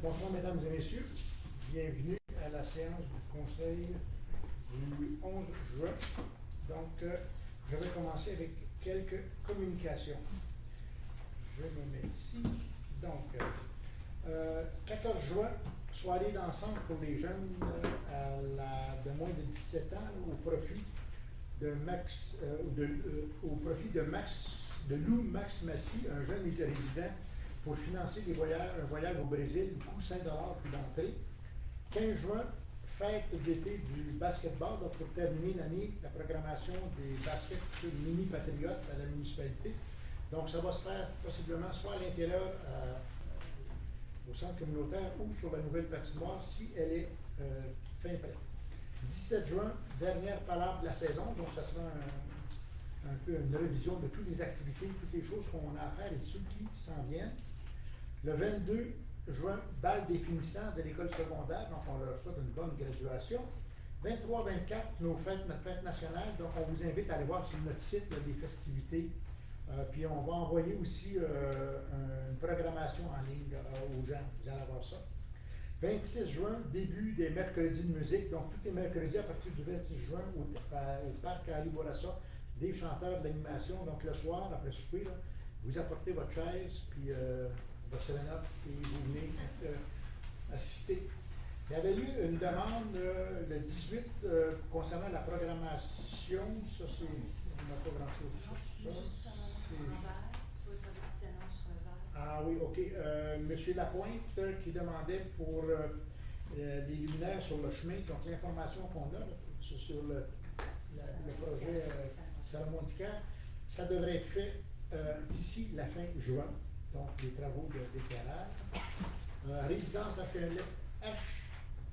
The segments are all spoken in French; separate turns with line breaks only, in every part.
Bonsoir, mesdames et messieurs. Bienvenue à la séance du Conseil du 11 juin. Donc, je vais commencer avec quelques communications. Je me mets ici. Donc, 14 juin, soirée d'ensemble pour les jeunes de moins de 17 ans au profit de Lou Max Massy, un jeune résident, pour financer un voyage au Brésil, du coût 5 $ puis d'entrée. 15 juin, fête d'été du basketball, donc pour terminer l'année, la programmation des baskets mini patriotes à la municipalité. Donc ça va se faire possiblement soit à l'intérieur au centre communautaire ou sur la nouvelle patinoire si elle est fin prête. 17 juin, dernière palabre de la saison, donc ça sera un peu une révision de toutes les activités, toutes les choses qu'on a à faire et ceux qui s'en viennent. Le 22 juin, bal des finissants de l'école secondaire, donc on leur souhaite une bonne graduation. 23-24, notre fête nationale, donc on vous invite à aller voir sur notre site des festivités. Puis on va envoyer aussi une programmation en ligne aux gens, vous allez voir ça. 26 juin, début des mercredis de musique, donc tous les mercredis à partir du 26 juin au parc à Ali Bourassa, des chanteurs de l'animation, donc le soir, après souper, là, vous apportez votre chaise, puis votre 7-up, et vous venez assister. Il y avait eu une demande le 18 concernant la programmation, ça c'est, on n'a pas grand-chose sur ça. Ah oui, ok. Monsieur Lapointe qui demandait pour les luminaires sur le chemin, donc l'information qu'on a sur le projet Salomon-Dicker, ça devrait être fait d'ici la fin juin, donc les travaux d'éclairage. Résidence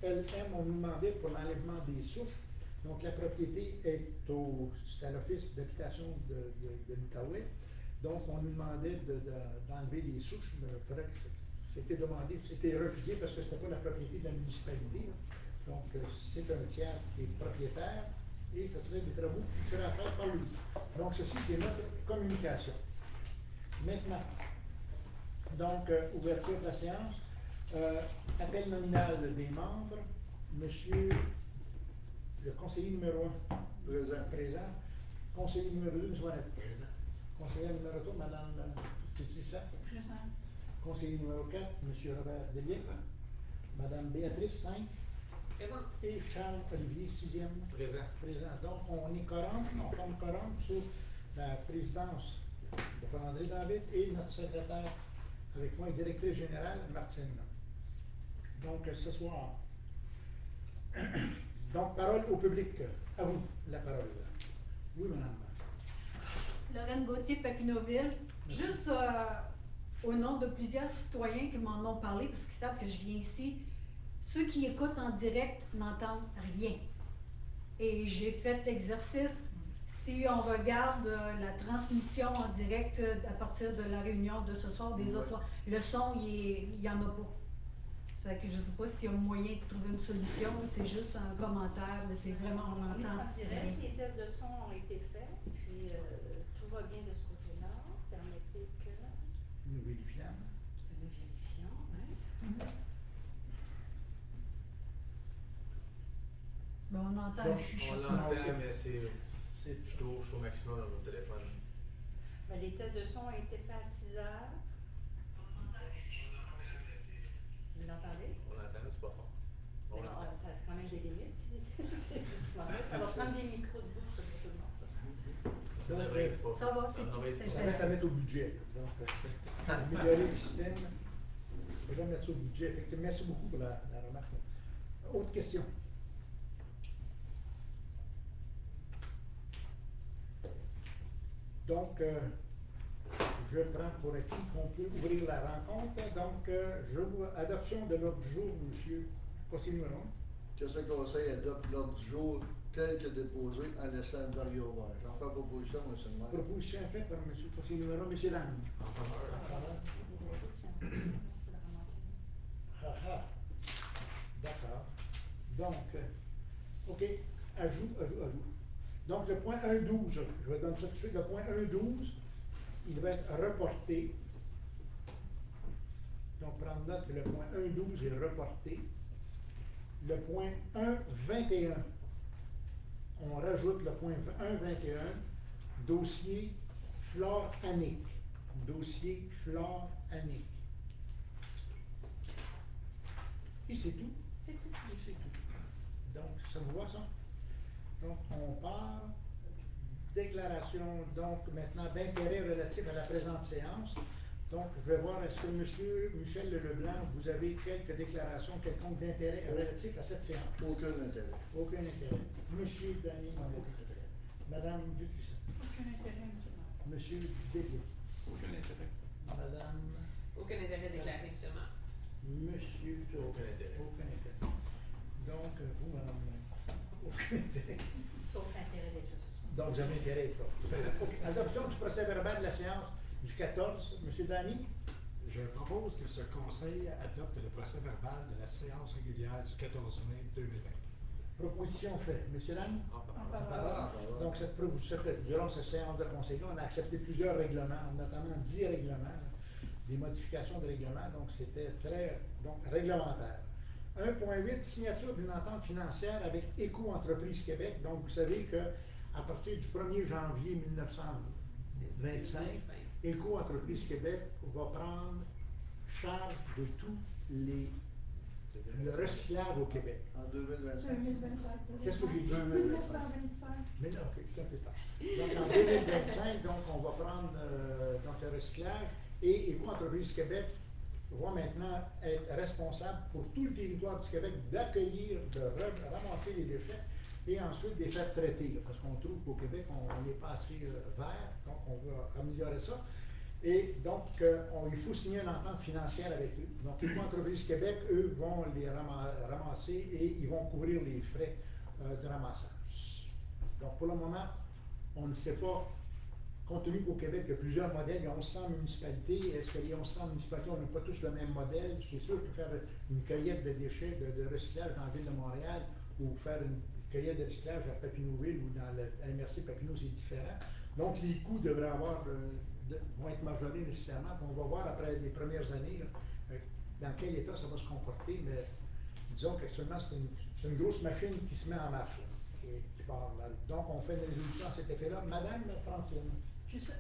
HLM, on nous demandait pour l'enlèvement des souches. Donc la propriété c'est à l'office d'habitation de l'Outaouais. Donc on nous demandait d'enlever les souches. C'était demandé, c'était refusé parce que ce n'était pas la propriété de la municipalité. Donc c'est un tiers qui est propriétaire et ce serait des travaux qui seraient à faire par lui. Donc ceci, c'est notre communication. Maintenant, donc ouverture de la séance. Appel nominal des membres. Monsieur le conseiller numéro 1. Présent. Conseiller numéro 2, M. Wanette. Présent. Conseiller numéro 3, Mme Pétrissa. Présent. Conseiller numéro 4, M. Robert Delia. Mme Béatrice, 5. Présent. Et Charles Olivier, 6e. Présent. Présent. Donc, on est quorum, on forme quorum sur la présidence de Paul-André David et notre secrétaire avec moi, directrice générale, Martine. Donc, ce soir. Donc, parole au public. À vous, la parole. Oui, madame.
Lorraine Gauthier, Papineauville. Juste au nom de plusieurs citoyens qui m'en ont parlé, parce qu'ils savent que je viens ici, ceux qui écoutent en direct n'entendent rien. Et j'ai fait l'exercice. Si on regarde la transmission en direct à partir de la réunion de ce soir, des autres soirs, le son, il n'y en a pas. Ça fait que je ne sais pas s'il y a moyen de trouver une solution, c'est juste un commentaire, mais c'est vraiment, on entend.
En direct, les tests de son ont été faits, puis tout va bien de ce côté-là. Permettez que
nous vérifions.
Nous vérifions, oui.
Ben, on entend un chuchotement.
On l'entend, mais je trouve au maximum dans mon téléphone.
Ben, les tests de son ont été faits à 6 heures. Vous l'entendez?
On l'entend, mais c'est pas fort.
Ça a quand même des limites. Ça va prendre des micros de bouche pour tout le monde.
Ça devrait être pas.
Ça va,
Ça va être à mettre au budget. Donc, améliorer le système. On va mettre ça au budget. Effectivement, merci beaucoup pour la remarque. Autre question? Donc, je prends pour acquis qu'on peut ouvrir la rencontre. Donc, adoption de l'ordre du jour, monsieur conseiller numéro 1.
Que ce conseil adopte l'ordre du jour tel que déposé en laissant le barrière ouvert. J'en fais proposition, M. le maire.
Proposition faite par monsieur conseiller numéro 1, M. Lang. D'accord. Donc, OK, ajout. Donc, le point 1.12, je vais donner ça tout de suite, le point 1.12, il va être reporté Donc, prendre note que le point 1.12 est reporté. Le point 1.21, on rajoute le point 1.21, dossier flore annique. Dossier flore annique. Et c'est tout.
C'est tout.
Et c'est tout. Donc, ça vous va, ça? Donc, on part. Déclaration, donc, maintenant, d'intérêt relatif à la présente séance. Donc, je vais voir, est-ce que M. Michel Leblanc, vous avez quelques déclarations quelconques d'intérêt relatif à cette séance?
Aucun intérêt.
Aucun intérêt. Monsieur Dany, mon intérêt. Madame Dutrice.
Aucun intérêt, monsieur.
Monsieur Desbiens.
Aucun intérêt.
Madame.
Aucun intérêt déclaré, sûrement.
Monsieur Tour.
Aucun intérêt.
Aucun intérêt. Donc, vous, madame. Aucun intérêt.
Sauf l'intérêt d'être là ce soir.
Donc, vous avez intérêt, quoi. OK. Adoption du procès verbal de la séance du 14. Monsieur Dany?
Je propose que ce conseil adopte le procès verbal de la séance régulière du 14 mai 2020.
Proposition faite. Monsieur Dany?
En
Parole.
faveur.
Donc, durant cette séance de conseil-là, on a accepté plusieurs règlements, notamment 10 règlements, là, des modifications de règlements, donc c'était très réglementaire. 1.8, signature d'une entente financière avec Éco-Entreprise Québec. Donc, vous savez qu'à partir du 1er janvier 1925, Éco-Entreprise Québec va prendre charge de tout le recyclage au Québec.
En 2025.
2025.
Qu'est-ce que j'ai dit?
1925.
Mais non, ok, c'est un peu tard. Donc en 2025, donc, on va prendre donc, le recyclage et Éco-Entreprise Québec va maintenant être responsable pour tout le territoire du Québec d'accueillir, de ramasser les déchets et ensuite de les faire traiter. Là, parce qu'on trouve qu'au Québec, on n'est pas assez vert, donc on va améliorer ça. Et donc, il faut signer une entente financière avec eux. Donc, Éco-Entreprise Québec, eux, vont les ramasser et ils vont couvrir les frais de ramassage. Donc, pour le moment, on ne sait pas, compte tenu qu'au Québec, il y a plusieurs modèles, il y a 1100 municipalités. Est-ce que les 1100 municipalités, on n'a pas tous le même modèle? C'est sûr que faire une cueillette de déchets de recyclage dans la ville de Montréal ou faire une cueillette de recyclage à Papineauville ou dans la MRC Papineau, c'est différent. Donc, les coûts devraient vont être majorés nécessairement. Puis on va voir après les premières années là, dans quel état ça va se comporter. Mais disons qu'actuellement, c'est une grosse machine qui se met en marche. Là, qui part, là. Donc, on fait une résolution à cet effet-là. Madame Francine.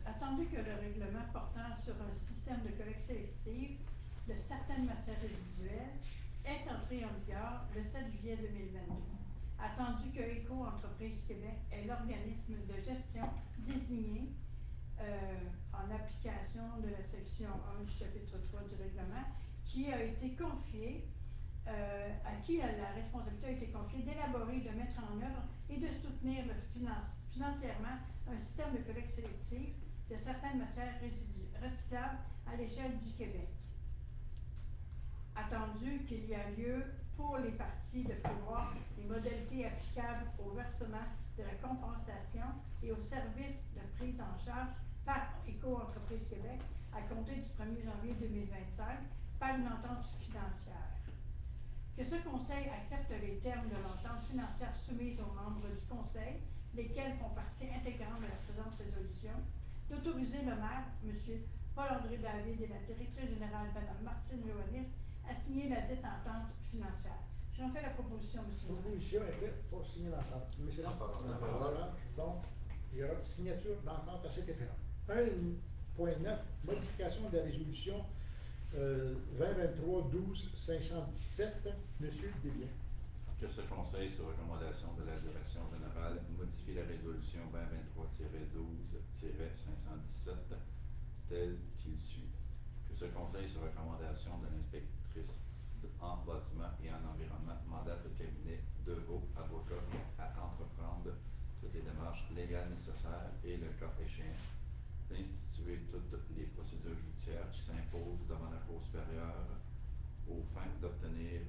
Attendu que le règlement portant sur un système de collecte sélective de certaines matières résiduelles est entré en vigueur le 7 juillet 2022. Attendu que Éco-Entreprise Québec est l'organisme de gestion désigné en application de la section 1 du chapitre 3 du règlement, qui a été confié, à qui la responsabilité a été confiée d'élaborer, de mettre en œuvre et de soutenir financièrement un système de collecte sélective de certaines matières recyclables à l'échelle du Québec. Attendu qu'il y a lieu pour les parties de prévoir les modalités applicables au versement de la compensation et au service de prise en charge par Éco-Entreprise Québec à compter du 1er janvier 2025 par une entente financière. Que ce Conseil accepte les termes de l'entente financière soumise aux membres du Conseil, lesquels font partie intégrante de la présente résolution, d'autoriser le maire, M. Paul-André David, et la directrice générale, Mme Martine Joannis, à signer la dite entente financière. J'en fais la proposition, M.
La proposition est faite pour signer l'entente. Monsieur
En faveur.
Voilà. Donc, il y aura signature d'entente à cet effet-là. 1.9, modification de la résolution 2023-12-517. Monsieur Desbiens.
Que ce Conseil, sur recommandation de la Direction générale, modifie la résolution 2023-12-517 telle qu'il suit. Que ce Conseil, sur recommandation de l'inspectrice en bâtiment et en environnement, mandate le cabinet Deveau avocat à entreprendre toutes les démarches légales nécessaires et, le cas échéant, d'instituer toutes les procédures judiciaires qui s'imposent devant la Cour supérieure aux fins d'obtenir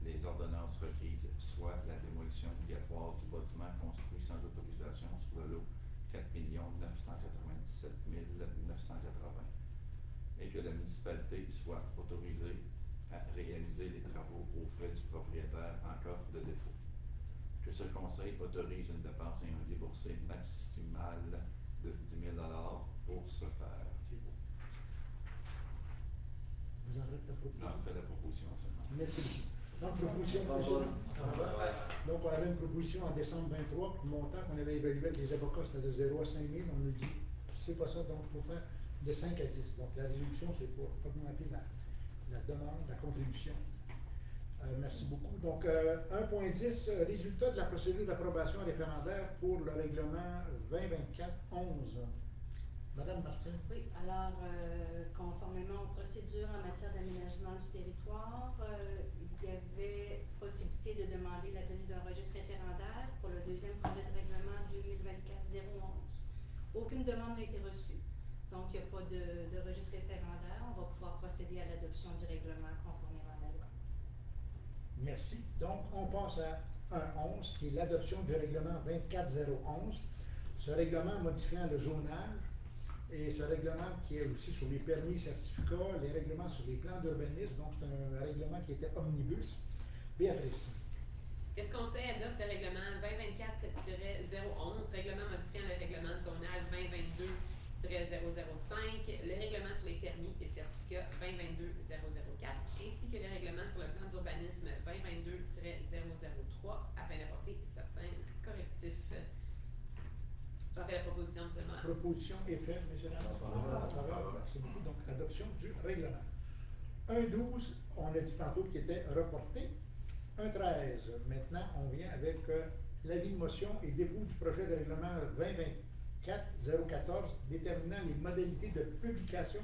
les ordonnances requises, soit la démolition obligatoire du bâtiment construit sans autorisation sur le lot 4 997 980 et que la municipalité soit autorisée à réaliser les travaux aux frais du propriétaire en cas de défaut. Que ce Conseil autorise une dépense et un déboursé maximal de 10 000 $ pour ce faire.
Vous en prendrais ta proposition.
J'en fais la proposition seulement.
Merci beaucoup. Donc, proposition. Donc, on avait une proposition en décembre 23, puis le montant qu'on avait évalué avec les avocats, c'était de 0 à 5 000. On nous dit, c'est pas ça, donc il faut faire de 5 à 10. Donc, la résolution, c'est pour augmenter la demande, la contribution. Merci beaucoup. Donc, 1.10, résultat de la procédure d'approbation référendaire pour le règlement 2024-11. Madame Martin.
Oui, alors, conformément aux procédures en matière d'aménagement du territoire, il y avait possibilité de demander la tenue d'un registre référendaire pour le deuxième projet de règlement 2024-011. Aucune demande n'a été reçue, donc il n'y a pas de registre référendaire. On va pouvoir procéder à l'adoption du règlement conformément à la loi.
Merci. Donc, on passe à 1.11, qui est l'adoption du règlement 24011. Ce règlement modifiant le zonage et ce règlement qui est aussi sur les permis, certificats, les règlements sur les plans d'urbanisme. Donc, c'est un règlement qui était omnibus. Béatrice.
Qu'est-ce qu'on sait adopte le règlement 2024-011, règlement modifiant le règlement de zonage 2022-005, le règlement sur les permis et certificats 2022-004, ainsi que le règlement sur le plan d'urbanisme 2022-003, afin d'apporter certains correctifs. J'en fais la proposition seulement.
Proposition est faite, M. Lamar. Merci beaucoup. Donc, adoption du règlement. 1.12, on a dit tantôt qu'il était reporté. 1.13, maintenant, on vient avec l'avis de motion et dépôt du projet de règlement 2024-014 déterminant les modalités de publication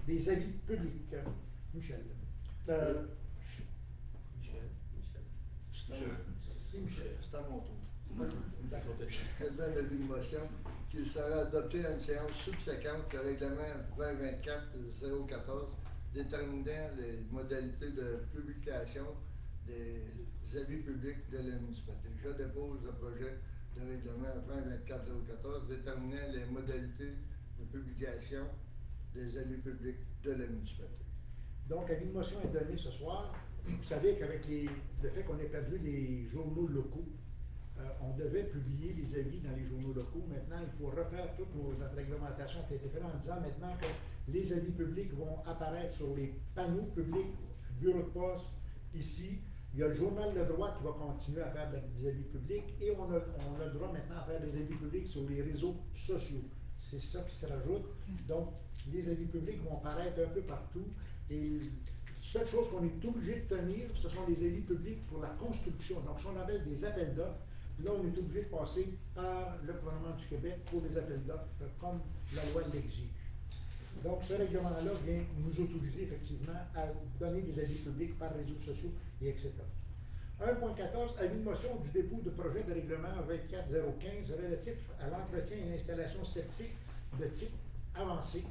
des avis publics. Michel.
C'est à mon tour.
D'accord.
Je donne l'avis de motion qu'il sera adopté à une séance subséquente le règlement 2024-014 déterminant les modalités de publication des avis publics de la municipalité. Je dépose le projet de règlement 2024-014 déterminant les modalités de publication des avis publics de la municipalité.
Donc, l'avis de motion est donné ce soir. Vous savez qu'avec le fait qu'on ait perdu les journaux locaux, on devait publier les avis dans les journaux locaux. Maintenant, il faut refaire toute notre réglementation qui a été faite en disant maintenant que les avis publics vont apparaître sur les panneaux publics, bureau de poste, ici. Il y a le journal Le Droit qui va continuer à faire des avis publics et on a le droit maintenant à faire des avis publics sur les réseaux sociaux. C'est ça qui se rajoute. Donc, les avis publics vont apparaître un peu partout et seule chose qu'on est obligé de tenir, ce sont les avis publics pour la construction. Donc, si on appelle des appels d'offres, là, on est obligé de passer par le gouvernement du Québec pour des appels d'offres, comme la loi l'exige. Donc, ce règlement-là vient nous autoriser effectivement à donner des avis publics par réseaux sociaux et etc. 1.14, avis de motion du dépôt de projet de règlement 24015 relatif à l'entretien et l'installation septique de type avancé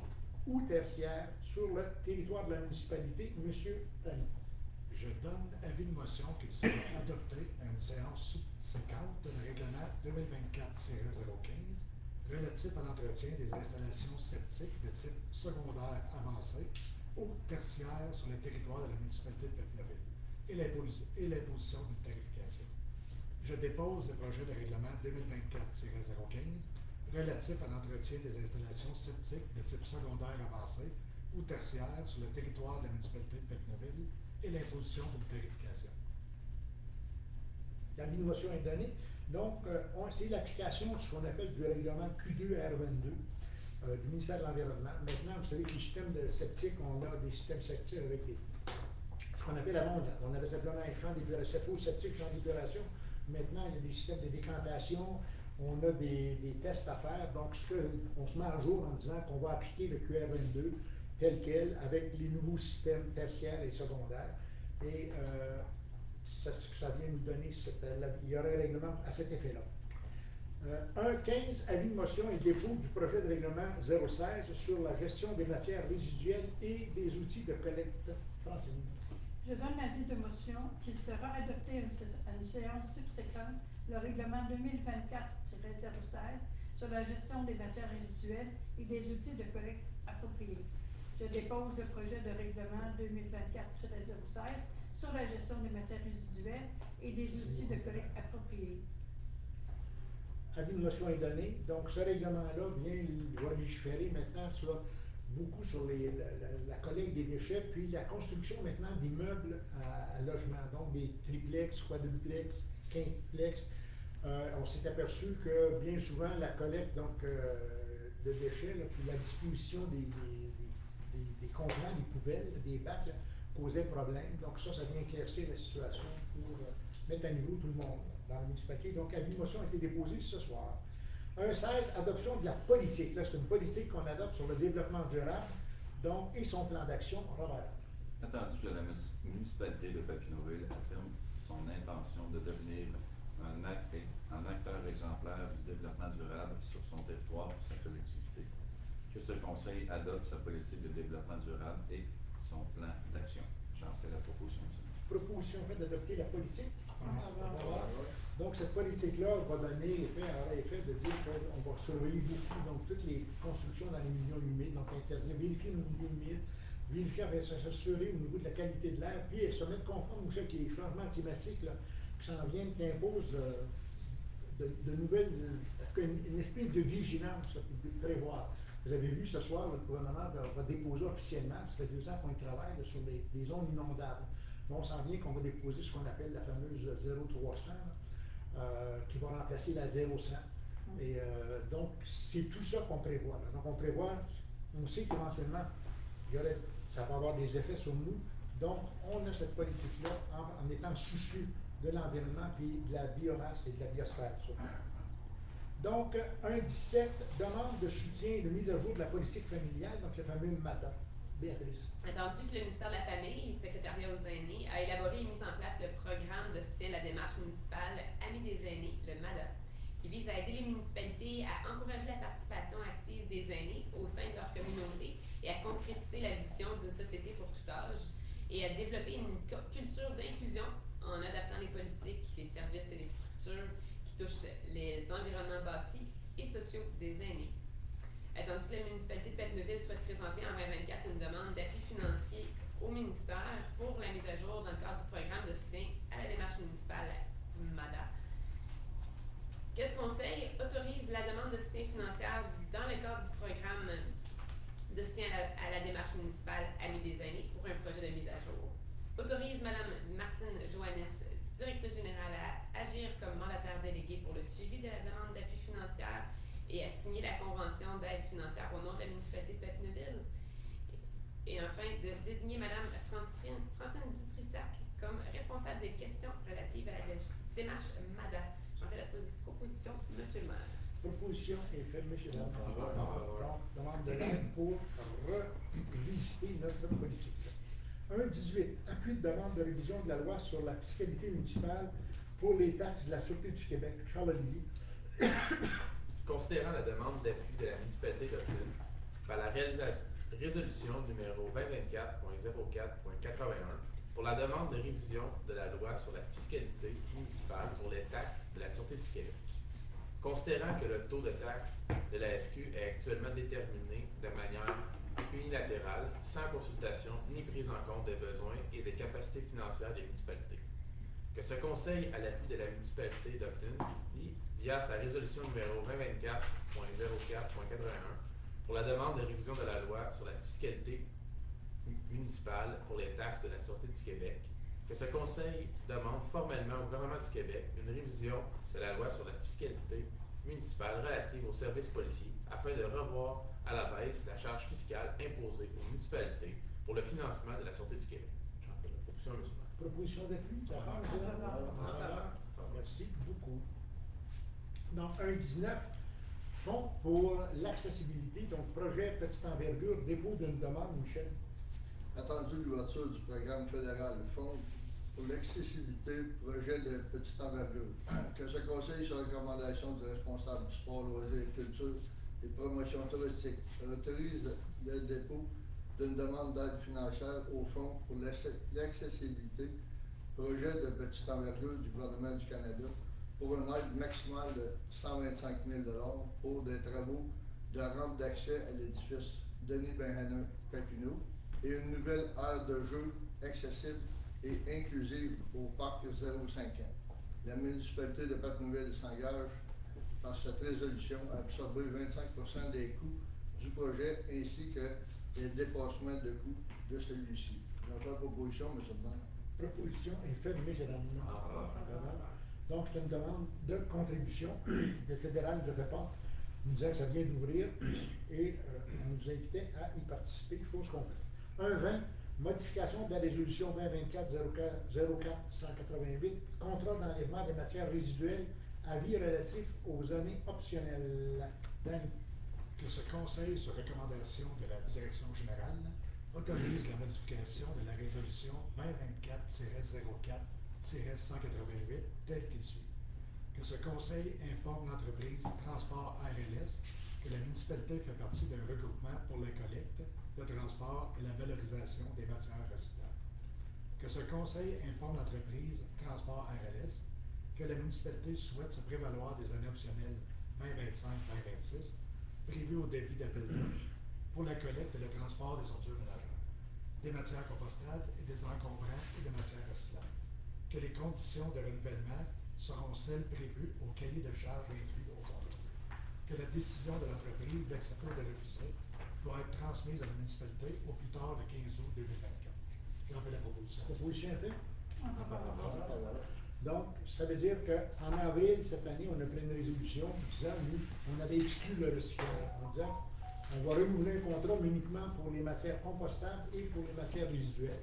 ou tertiaire sur le territoire de la municipalité. Monsieur Tani.
Je donne avis de motion qu'il sera adopté à une séance subséquente de le règlement 2024-015 relatif à l'entretien des installations septiques de type secondaire avancé ou tertiaire sur le territoire de la municipalité de Petitneville et l'imposition d'une tarification. Je dépose le projet de règlement 2024-015 relatif à l'entretien des installations septiques de type secondaire avancé ou tertiaire sur le territoire de la municipalité de Petitneville et l'imposition d'une tarification.
L'avis de motion est donné. Donc, c'est l'application de ce qu'on appelle du règlement Q2R22 du ministère de l'Environnement. Maintenant, vous savez que les systèmes de septiques, on a des systèmes septiques avec ce qu'on appelle avant, on avait simplement un champ d'épuration, septique, champ d'épuration. Maintenant, il y a des systèmes de décantation, on a des tests à faire. Donc, on se met à jour en disant qu'on va appliquer le QR22 tel quel avec les nouveaux systèmes tertiaires et secondaires. Et ce que ça vient nous donner, il y aurait un règlement à cet effet-là. 1.15, avis de motion et dépôt du projet de règlement 016 sur la gestion des matières résiduelles et des outils de collecte. Francine.
Je donne l'avis de motion qu'il sera adopté à une séance subséquente le règlement 2024-016 sur la gestion des matières résiduelles et des outils de collecte appropriés. Je dépose le projet de règlement 2024-016 sur la gestion des matières résiduelles et des outils de collecte appropriés.
Avis de motion est donné. Donc, ce règlement-là va légiférer maintenant sur beaucoup sur la collecte des déchets, puis la construction maintenant d'immeubles à logement, donc des triplex, quadruplex, quintuplex. On s'est aperçu que bien souvent la collecte de déchets, là, puis la disposition des contenants, des poubelles, des bacs, là, posait problème. Donc ça vient éclaircir la situation pour mettre à niveau tout le monde dans la municipalité. Donc, avis de motion a été déposé ce soir. 1.16, adoption de la politique. Là, c'est une politique qu'on adopte sur le développement durable, donc, et son plan d'action. Robert.
Attendu que la municipalité de Papineauville affirme son intention de devenir un acteur exemplaire du développement durable sur son territoire et sa collectivité. Que ce conseil adopte sa politique de développement durable et son plan d'action. J'en fais la proposition.
Proposition faite d'adopter la politique. Donc, cette politique-là va donner effet de dire qu'on va surveiller beaucoup, donc toutes les constructions dans les milieux humides, donc interdire, vérifier nos milieux humides, vérifier, s'assurer au niveau de la qualité de l'air, puis se mettre conforme aussi avec les changements climatiques là, qui s'en viennent, qui imposent de nouvelles, une esprit de vigilance pour prévoir. Vous avez vu ce soir, le gouvernement va déposer officiellement, ça fait 2 ans qu'on y travaille sur des zones inondables. On s'en vient qu'on va déposer ce qu'on appelle la fameuse 0300, qui va remplacer la 0100. Et donc, c'est tout ça qu'on prévoit. Là. Donc, on sait qu'éventuellement, ça va avoir des effets sur nous. Donc, on a cette politique-là en étant soucieux de l'environnement et de la biomasse et de la biosphère. Surtout. Donc, 1.17, demande de soutien et de mise à jour de la politique familiale, donc le fameux MADA. Béatrice.
Attendu que le ministère de la Famille et Secrétariat aux aînés a élaboré et mis en place le programme de soutien à la démarche municipale Amis des aînés, le MADA, qui vise à aider les municipalités à encourager la participation active des aînés au sein de leur communauté et à concrétiser la vision d'une société pour tout âge et à développer une culture d'inclusion en adaptant les politiques, les services et les structures qui touchent les environnements bâtis et sociaux des aînés. Attendu que la municipalité de Papineauville souhaite présenter en 2024 une demande d'appui financier au ministère pour la mise à jour dans le cadre du programme de soutien à la démarche municipale MADA. Que ce conseil autorise la demande de soutien financier dans le cadre du programme de soutien à la démarche municipale Amis des aînés pour un projet de mise à jour. Autorise Mme Martine Joannis, directrice générale, à agir comme mandataire délégué pour le suivi de la demande d'appui financière et à signer la convention d'aide financière au nom de la municipalité de Papineauville. Et enfin, de désigner Mme Francine Dutrissac comme responsable des questions relatives à la démarche MADA. J'en fais la proposition, M. le maire.
Proposition est faite, M. le maire. Donc, demande de l'aide pour revisiter notre politique. 1.18, appui de demande de révision de la loi sur la fiscalité municipale pour les taxes de la Sûreté du Québec. Charles Olivier.
Considérant la demande d'appui de la municipalité d'Oakland par la résolution numéro 2024.04.81 pour la demande de révision de la loi sur la fiscalité municipale pour les taxes de la Sûreté du Québec. Considérant que le taux de taxe de la SQ est actuellement déterminé de manière unilatérale, sans consultation ni prise en compte des besoins et des capacités financières des municipalités. Que ce conseil, à l'appui de la municipalité d'Oakland, via sa résolution numéro 2024.04.81 pour la demande de révision de la loi sur la fiscalité municipale pour les taxes de la Sûreté du Québec, que ce conseil demande formellement au gouvernement du Québec une révision de la loi sur la fiscalité municipale relative aux services policiers afin de revoir à la baisse la charge fiscale imposée aux municipalités pour le financement de la Sûreté du Québec. J'en fais la proposition, M. le maire.
Proposition d'appui, merci beaucoup. Donc, 1.19, fonds pour l'accessibilité, donc projet petite envergure, dépôt d'une demande, Michel.
Attendu l'ouverture du programme fédéral Fonds pour l'accessibilité, projet de petite envergure. Que ce conseil, sur recommandation du responsable du sport, loisirs, culture et promotion touristique, autorise le dépôt d'une demande d'aide financière au Fonds pour l'accessibilité, projet de petite envergure du gouvernement du Canada, pour une aide maximale de 125 000 $ pour des travaux de rampe d'accès à l'édifice Denis Benhamin Papineau et une nouvelle aire de jeu accessible et inclusive au parc 0,5 ans. La municipalité de Papineauville s'engage par cette résolution à absorber 25 % des coûts du projet ainsi que et le dépassement de coût de celui-ci. Donc, la proposition, M. le maire.
Proposition est faite, mais c'est donc, c'est une demande de contribution. Le fédéral nous a fait part, nous disant que ça vient d'ouvrir et on nous invitait à y participer, chose qu'on fait. 1.20, modification de la résolution 2024-04-188, contrat d'enlèvement des matières résiduelles, avis relatif aux années optionnelles. Danny.
Que ce Conseil, sur recommandation de la Direction générale, autorise la modification de la résolution 2024-04-188 telle qu'il suit. Que ce Conseil informe l'entreprise Transport RLS que la municipalité fait partie d'un regroupement pour la collecte, le transport et la valorisation des matières recyclables. Que ce Conseil informe l'entreprise Transport RLS que la municipalité souhaite se prévaloir des années optionnelles 2025-2026 prévues au défi d'appel d'offres pour la collecte et le transport des ordures ménagères, des matières compostables et des encombrants et des matières recyclables. Que les conditions de renouvellement seront celles prévues au cahier de charges inclus au contrat. Que la décision de l'entreprise d'accepter ou de refuser doit être transmise à la municipalité au plus tard le 15 août 2024. J'en fais la proposition.
Proposition est faite.
Voilà.
Donc, ça veut dire qu'en avril cette année, on a pris une résolution disant, nous, on avait exclu le recyclage, en disant, on va renouveler un contrat mais uniquement pour les matières compostables et pour les matières résiduelles.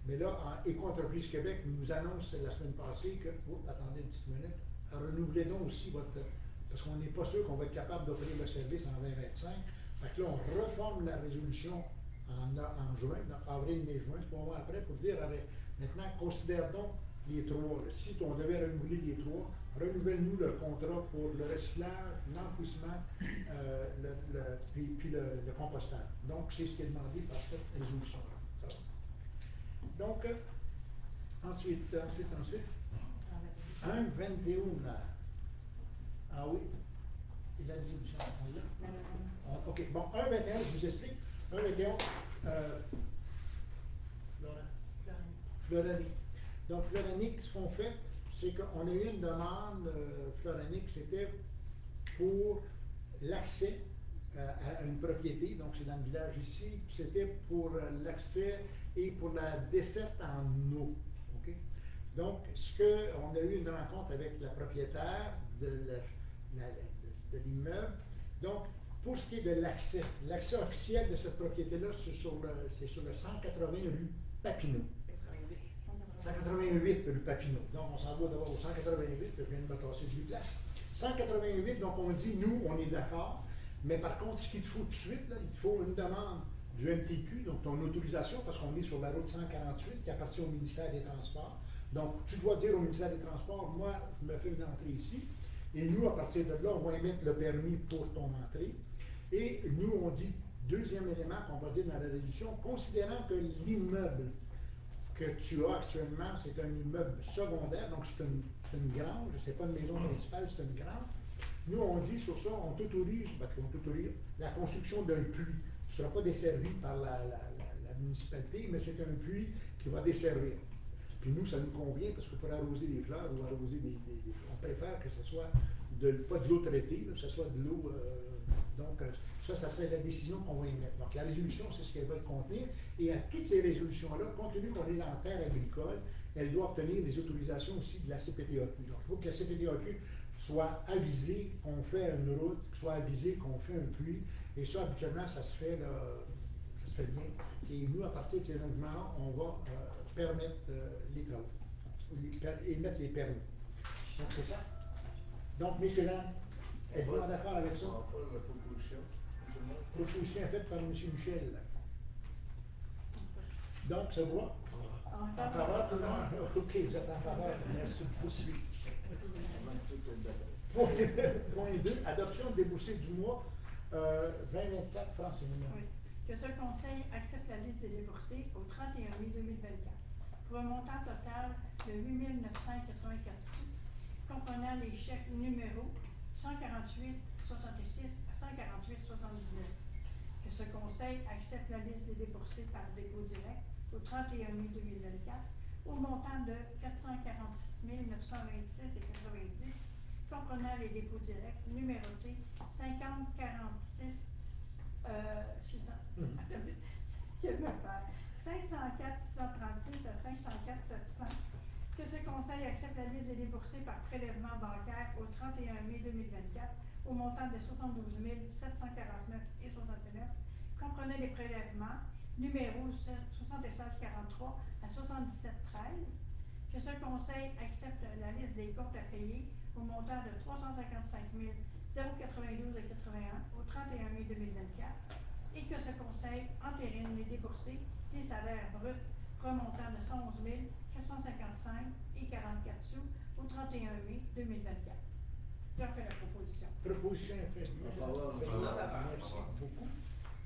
Mais là, Éco-entreprise Québec nous annonce la semaine passée que, attendez une petite minute, renouvelez donc aussi votre, parce qu'on n'est pas sûr qu'on va être capable d'offrir le service en 2025. Fait que là, on reforme la résolution en juin, dans avril, mai, juin, 3 mois après, pour dire, allez, maintenant, considère donc les trois. Si on devait renouveler les trois, renouvelle-nous le contrat pour le recyclage, l'enfouissement, puis le compostage. Donc, c'est ce qui est demandé par cette résolution-là. Donc, ensuite, 1.21 là. Ah oui, et la résolution, on l'a? OK, bon, 1.21, je vous explique. 1.21, Floranique. Donc, Floranique, ce qu'on fait, c'est qu'on a eu une demande, Floranique, c'était pour l'accès à une propriété, donc c'est dans le village ici, c'était pour l'accès et pour la desserte en eau. Okay? Donc, on a eu une rencontre avec la propriétaire de l'immeuble. Donc, pour ce qui est de l'accès officiel de cette propriété-là, c'est sur le 180 rue Papineau. 188 rue Papineau. Donc, on s'en va d'abord au 188, je viens de me tasser 10 places. 188, donc on dit, nous, on est d'accord, mais par contre, ce qu'il te faut tout de suite, là, il te faut une demande du MTQ, donc ton autorisation, parce qu'on est sur la route 148 qui appartient au ministère des Transports. Donc, tu dois dire au ministère des Transports, moi, je me fais une entrée ici, et nous, à partir de là, on va émettre le permis pour ton entrée. Et nous, on dit, deuxième élément qu'on va dire dans la résolution, considérant que l'immeuble que tu as actuellement, c'est un immeuble secondaire, donc c'est une grange, c'est pas une maison principale, c'est une grange. Nous, on dit sur ça, on t'autorise la construction d'un puits. Tu ne seras pas desservi par la municipalité, mais c'est un puits qui va desservir. Puis nous, ça nous convient parce que pour arroser des fleurs ou arroser on préfère que ce soit pas de l'eau traitée, que ce soit de l'eau. Donc, ça serait la décision qu'on va émettre. Donc, la résolution, c'est ce qu'elle va contenir. Et à toutes ces résolutions-là, compte tenu qu'on est dans la terre agricole, elle doit obtenir des autorisations aussi de la CPTAQ. Donc, il faut que la CPTAQ soit avisée qu'on fait une route, soit avisée qu'on fait un puits. Et ça, habituellement, ça se fait bien. Et nous, à partir de ces règlements, on va permettre les travaux, émettre les permis. Donc, c'est ça. Donc, messieurs, dames, êtes-vous d'accord avec ça?
On va faire la proposition.
Proposition faite par M. Michel. Donc, c'est moi. En faveur, tout le monde? OK, vous êtes en faveur. Merci. Poursuivre. Point 2, adoption déboursée du mois 2024, Francine.
Oui. Que ce conseil accepte la liste des déboursés au 31 mai 2024 pour un montant total de 8 984 sous, comprenant les chèques numéro 148,66 à 148,79. Que ce conseil accepte la liste des déboursés par dépôt direct au 31 mai 2024 au montant de 446 926,90, comprenant les dépôts directs numérotés 5046 600,
Mhm.
il y a même pas. 504 636 à 504 700, que ce conseil accepte la liste des déboursés par prélèvement bancaire au 31 mai 2024 au montant de 72 749 et 69, comprenait les prélèvements numéro 7643 à 7713, que ce conseil accepte la liste des comptes à payer au montant de 355 092 et 81 au 31 mai 2024 et que ce conseil entérine les déboursés des salaires bruts remontant de 111 455 et 44 sous au 31 mai 2024. J'en fais la proposition.
Proposition est faite.
En faveur.
Merci beaucoup.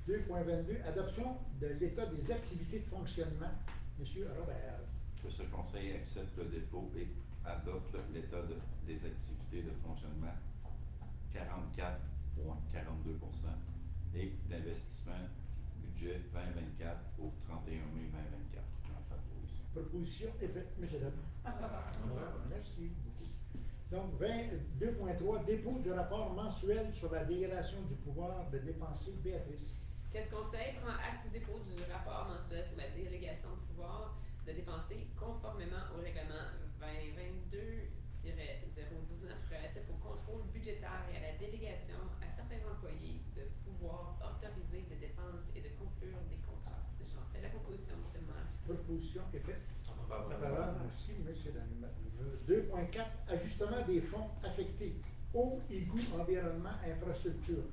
2.22, adoption de l'état des activités de fonctionnement. Monsieur Robert.
Que ce conseil accepte le dépôt et adopte l'état des activités de fonctionnement 44,42% et d'investissement du budget 2024 au 31 mai 2024. J'en fais la proposition.
Proposition est faite. Monsieur Dame.
En faveur.
Merci beaucoup. Donc, 2.3, dépôt du rapport mensuel sur la dégradation du pouvoir de dépenser. Béatrice.
Que ce conseil prend acte du dépôt du rapport mensuel sur la délégation du pouvoir de dépenser conformément au règlement 2022-019 relatif au contrôle budgétaire et à la délégation à certains employés de pouvoir autoriser des dépenses et de conclure des contrats. J'en fais la proposition, M. le maire.
Proposition est faite.
En faveur.
Favorable. Merci, monsieur Dame. 2.4, ajustement des fonds affectés. Eau, égout, environnement, infrastructure.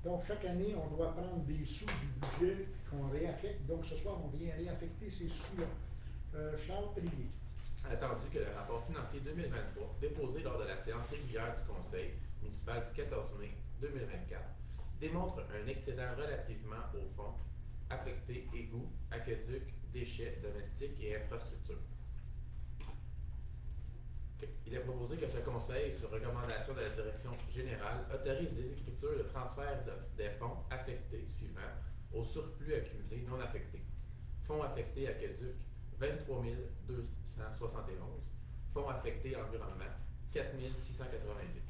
Donc, chaque année, on doit prendre des sous du budget qu'on réaffecte. Donc, ce soir, on vient réaffecter ces sous-là. Charles Olivier.
Attendu que le rapport financier 2023, déposé lors de la séance régulière du Conseil municipal du 14 mai 2024, démontre un excédent relativement aux fonds affectés égouts, aqueducs, déchets domestiques et infrastructures. Il est proposé que ce Conseil, sur recommandation de la Direction générale, autorise les écritures de transfert des fonds affectés suivants au surplus accumulé non affecté. Fonds affectés aqueducs, 23 271. Fonds affectés environnement, 4 688.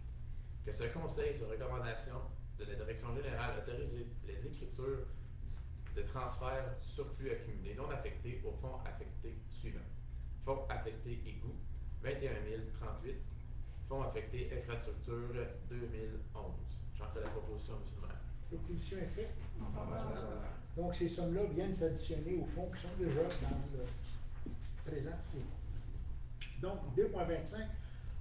Que ce Conseil, sur recommandation de la Direction générale, autorise les écritures de transfert du surplus accumulé non affecté aux fonds affectés suivants. Fonds affectés égouts, 21 038. Fonds affectés infrastructure, 2011. J'en fais la proposition, M. le maire.
Proposition est faite. Donc, ces sommes-là viennent s'additionner aux fonds qui sont déjà dans le présent. Donc, 2.25,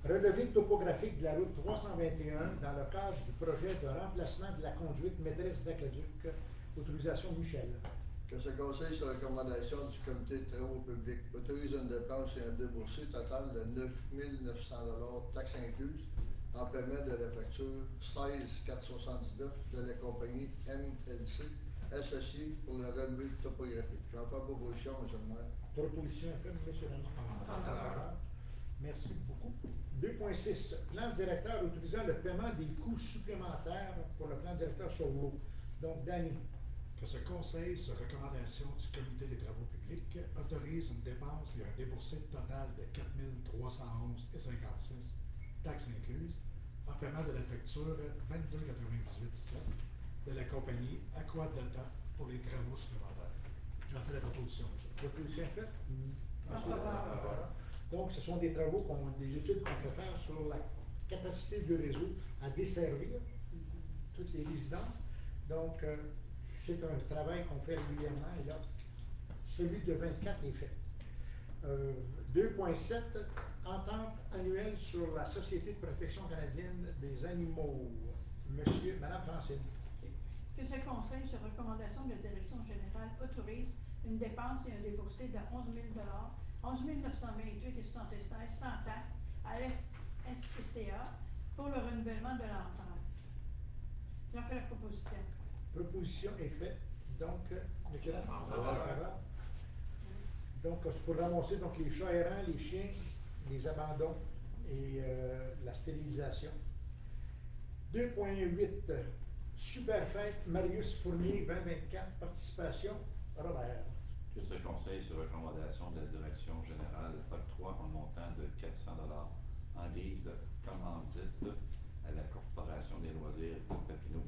relevé topographique de la route 321 dans le cadre du projet de remplacement de la conduite maîtresse d'aqueduc. Autorisation Michel.
Que ce conseil, sur recommandation du comité de travaux publics, autorise une dépense et un déboursé total de 9 900 taxes incluses en paiement de la facture 16 479 de la compagnie MLC associée pour le relevé topographique. J'en fais proposition, M. le maire.
Proposition est faite, M. Lamont. Merci beaucoup. 2.6, plan directeur autorisant le paiement des coûts supplémentaires pour le plan directeur sur l'eau. Donc, Danny.
Que ce conseil, sur recommandation du comité des travaux publics, autorise une dépense et un déboursé total de 4 311,56 taxes incluses en paiement de la facture 22,98,17 de la compagnie Aquadelta pour les travaux supplémentaires. J'en fais la proposition.
Proposition est faite. Donc, ce sont des travaux, des études qu'on peut faire sur la capacité du réseau à desservir toutes les résidences. Donc, c'est un travail qu'on fait régulièrement et là, celui de 24 est fait. 2.7, entente annuelle sur la Société de protection canadienne des animaux. Madame Francine.
Que ce conseil, sur recommandation de la Direction générale, autorise une dépense et un déboursé de 11 000 11 928 et 76 sans taxe à l'SPCA pour le renouvellement de l'entente. J'en fais la proposition.
Proposition est faite. Donc, M.
Faveur.
Donc, c'est pour ramasser donc, les chats errants, les chiens, les abandons et la stérilisation. 2.8, Super Fête Marius Fournier 2024, participation, Robert.
Que ce conseil, sur recommandation de la Direction générale, octroie un montant de 400 $ en guise de commandite à la Corporation des loisirs de Papineau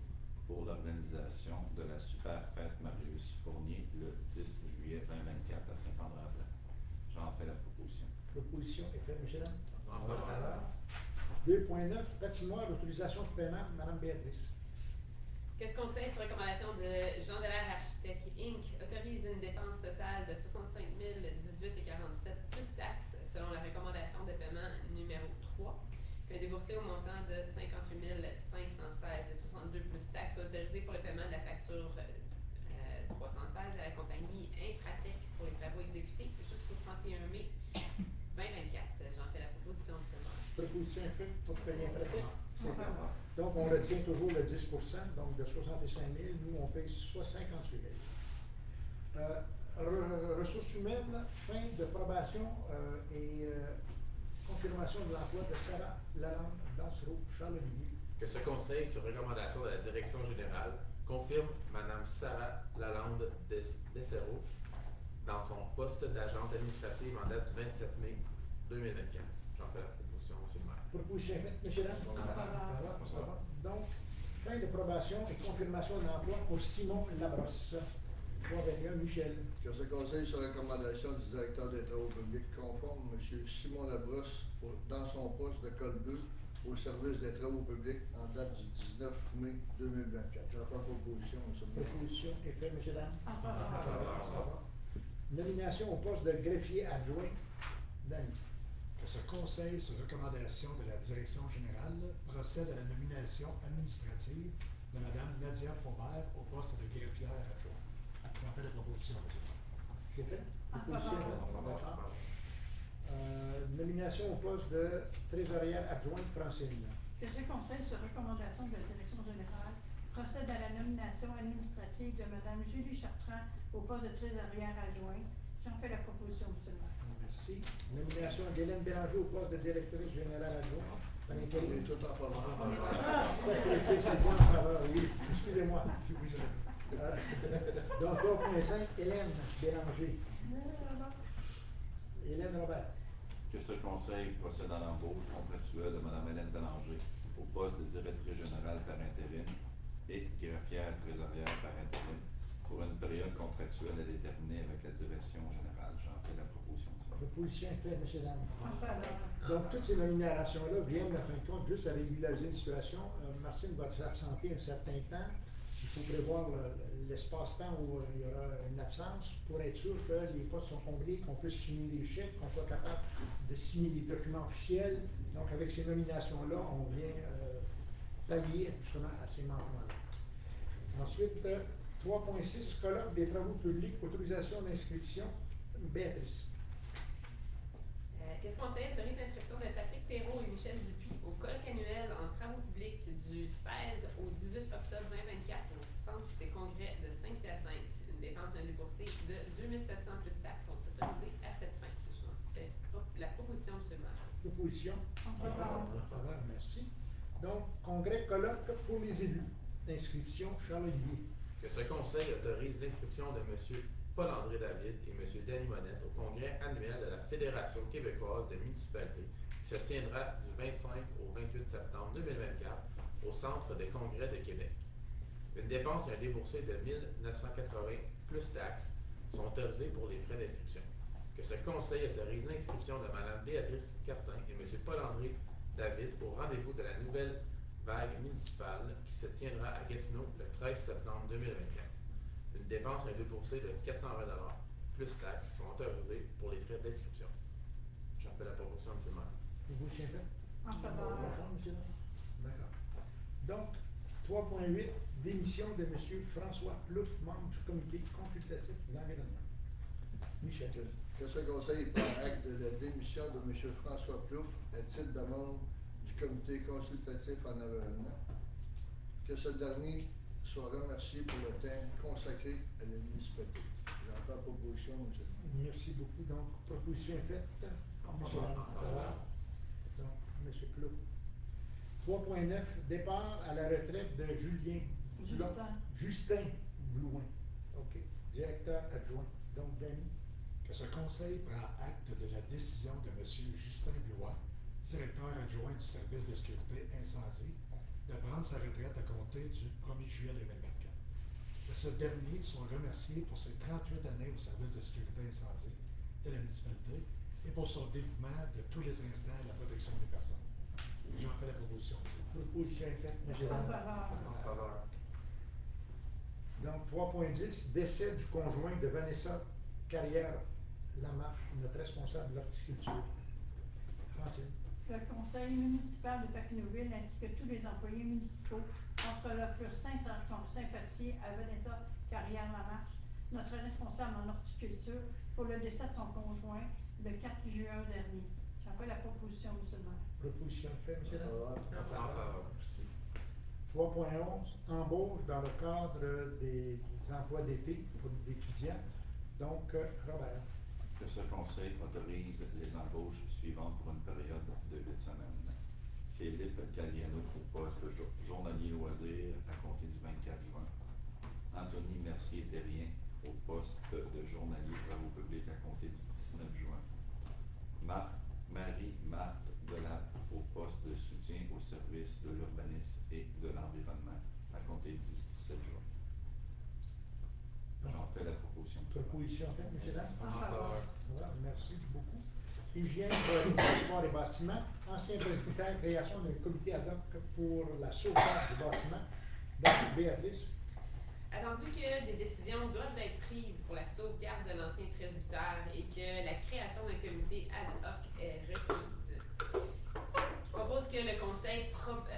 pour l'organisation de la Super Fête Marius Fournier le 10 juillet 2024 à Saint-André-à-Blanc. J'en fais la proposition.
Proposition est faite, M. Lam.
En faveur.
2.9, patinoire, autorisation de paiement, Mme Béatrice.
Que ce conseil, sur recommandation de Jean Dallaire Architectes Inc., autorise une dépense totale de 65 018,47 plus taxes selon la recommandation de paiement numéro 3, que déboursé au montant de 58 516,62 plus taxes autorisées pour le paiement de la facture 316 à la compagnie Infratech pour les travaux exécutés jusqu'au 31 mai 2024. J'en fais la proposition du Sénat.
Proposition est faite pour payer Infratech. C'est
En
fait.
faveur.
Donc, on retient toujours le 10 donc de 65 000, nous, on paye soit 58 000. Ressources humaines, fin de probation et confirmation de l'emploi de Sarah Lalande Dansereau, Charles-Olivier.
Que ce conseil, sur recommandation de la direction générale, confirme Mme Sarah Lalande Dessereau dans son poste d'agente administrative en date du 27 mai 2024. J'en fais la proposition, M. le maire.
Proposition est faite, M. Lam.
En faveur.
Donc, fin de probation et confirmation de l'emploi pour Simon Labrosse. 321, Michel.
Que ce conseil, sur recommandation du directeur des travaux publics, conforme M. Simon Labrosse dans son poste de col bleu au service des travaux publics en date du 19 mai 2024. J'en fais proposition, M. le maire.
Proposition est faite, M. Lam.
En faveur.
Nomination au poste de greffier adjoint, Dany.
Que ce conseil, sur recommandation de la direction générale, procède à la nomination administrative de Mme Nadia Faubert au poste de greffière adjoint. J'en fais la proposition, M. le maire.
C'est fait?
En
Proposition est
faveur.
faite. Nomination au poste de trésorière adjointe Francine.
Que ce conseil, sur recommandation de la direction générale, procède à la nomination administrative de Mme Julie Chartrand au poste de trésorière adjointe. J'en fais la proposition, M. le maire.
Merci. Nomination d'Hélène Bélanger au poste de directrice générale adjointe. Par
On
intérim.
est tout en faveur.
Ah, sacrifice, c'est bon en faveur, oui. Excusez-moi.
Oui, je l'ai.
Donc, 3.5, Hélène Bélanger. Hélène Robert.
Que ce conseil procède à l'embauche contractuelle de Mme Hélène Bélanger au poste de directrice générale par intérim et greffière trésorière par intérim pour une période contractuelle à déterminer avec la direction générale. J'en fais la proposition.
Proposition est faite, M. Lam.
En faveur.
Donc, toutes ces nominations-là viennent, en fin de compte, juste à régulariser une situation. Martine va s'absenter un certain temps. Il faut prévoir l'espace-temps où il y aura une absence pour être sûr que les postes sont comblés, qu'on puisse signer des chèques, qu'on soit capable de signer des documents officiels. Donc, avec ces nominations-là, on vient pallier justement à ces manquements-là. Ensuite, 3.6, colloque des travaux publics, autorisation d'inscription. Béatrice.
Que ce conseil autorise l'inscription de Patrick Thérault et Michel Dupuis au colloque annuel en travaux publics du 16 au 18 octobre 2024 au centre de congrès de Saint-Hyacinthe. Une dépense et un déboursé de 2700 plus taxes sont autorisés à cette fin. J'en fais la proposition, M. le maire.
Proposition.
En faveur.
En faveur, merci. Donc, congrès colloque pour les élus. Inscription, Charles-Olivier.
Que ce conseil autorise l'inscription de M. Paul-André David et M. Danny Monette au congrès annuel de la Fédération québécoise de municipalités qui se tiendra du 25 au 28 septembre 2024 au Centre des congrès de Québec. Une dépense et un déboursé de 1 980 plus taxes sont autorisés pour les frais d'inscription. Que ce conseil autorise l'inscription de Mme Béatrice Cartin et M. Paul-André David au rendez-vous de la nouvelle vague municipale qui se tiendra à Gatineau le 13 septembre 2024. Une dépense et un déboursé de 420 plus taxes sont autorisés pour les frais d'inscription. J'en fais la proposition, M. le maire.
Vous le fait?
En faveur.
D'accord, M. D'accord. Donc, 3.8, démission de M. François Plouffe, membre du comité consultatif de l'environnement. Michel.
Que ce conseil prend acte de la démission de M. François Plouffe à titre de membre du comité consultatif en environnement. Que ce dernier soit remercié pour le temps consacré à la municipalité. J'en fais la proposition, M. le maire.
Merci beaucoup. Donc, proposition est faite. M. Lam. Donc, M. Plouffe. 3.9, départ à la retraite de Justin Blouin. OK. Directeur adjoint. Donc, Danny.
Que ce conseil prend acte de la décision de M. Justin Blouin, directeur adjoint du service de sécurité incendie, de prendre sa retraite à compter du 1er juillet 2024. Que ce dernier soit remercié pour ses 38 années au service de sécurité incendie de la municipalité et pour son dévouement de tous les instants à la protection des personnes. J'en fais la proposition.
Proposition est faite. M.
En
Lambert.
faveur.
En faveur.
Donc, 3.10, décès du conjoint de Vanessa Carrière-Lamarche, notre responsable de l'horticulture. Francine.
Le conseil municipal de Papineauville ainsi que tous les employés municipaux offrent leur plus sincère sympathie à Vanessa Carrière-Lamarche, notre responsable en horticulture, pour le décès de son conjoint le 4 juin dernier. J'en fais la proposition, M. le maire.
Proposition est faite, M. Lambert.
En faveur.
Merci. 3.11, embauche dans le cadre des emplois d'été pour d'étudiants. Donc, Robert.
Que ce conseil autorise les embauches suivantes pour une période de 8 semaines. Philippe Galliano au poste de journalier loisir à compter du 24 juin. Anthony Mercier-Terrien au poste de journalier travaux publics à compter du 19 juin. Marie-Marthe Delatte au poste de soutien au service de l'urbanisme et de l'environnement à compter du 17 juin. J'en fais la proposition.
Proposition faite, M. Lambert.
En faveur.
Voilà, merci beaucoup. Hygiène, transport et bâtiments. Ancien presbytère, création d'un comité ad hoc pour la sauvegarde du bâtiment. Donc, Béatrice.
Attendu que des décisions doivent être prises pour la sauvegarde de l'ancien presbytère et que la création d'un comité ad hoc est requise, je propose que le conseil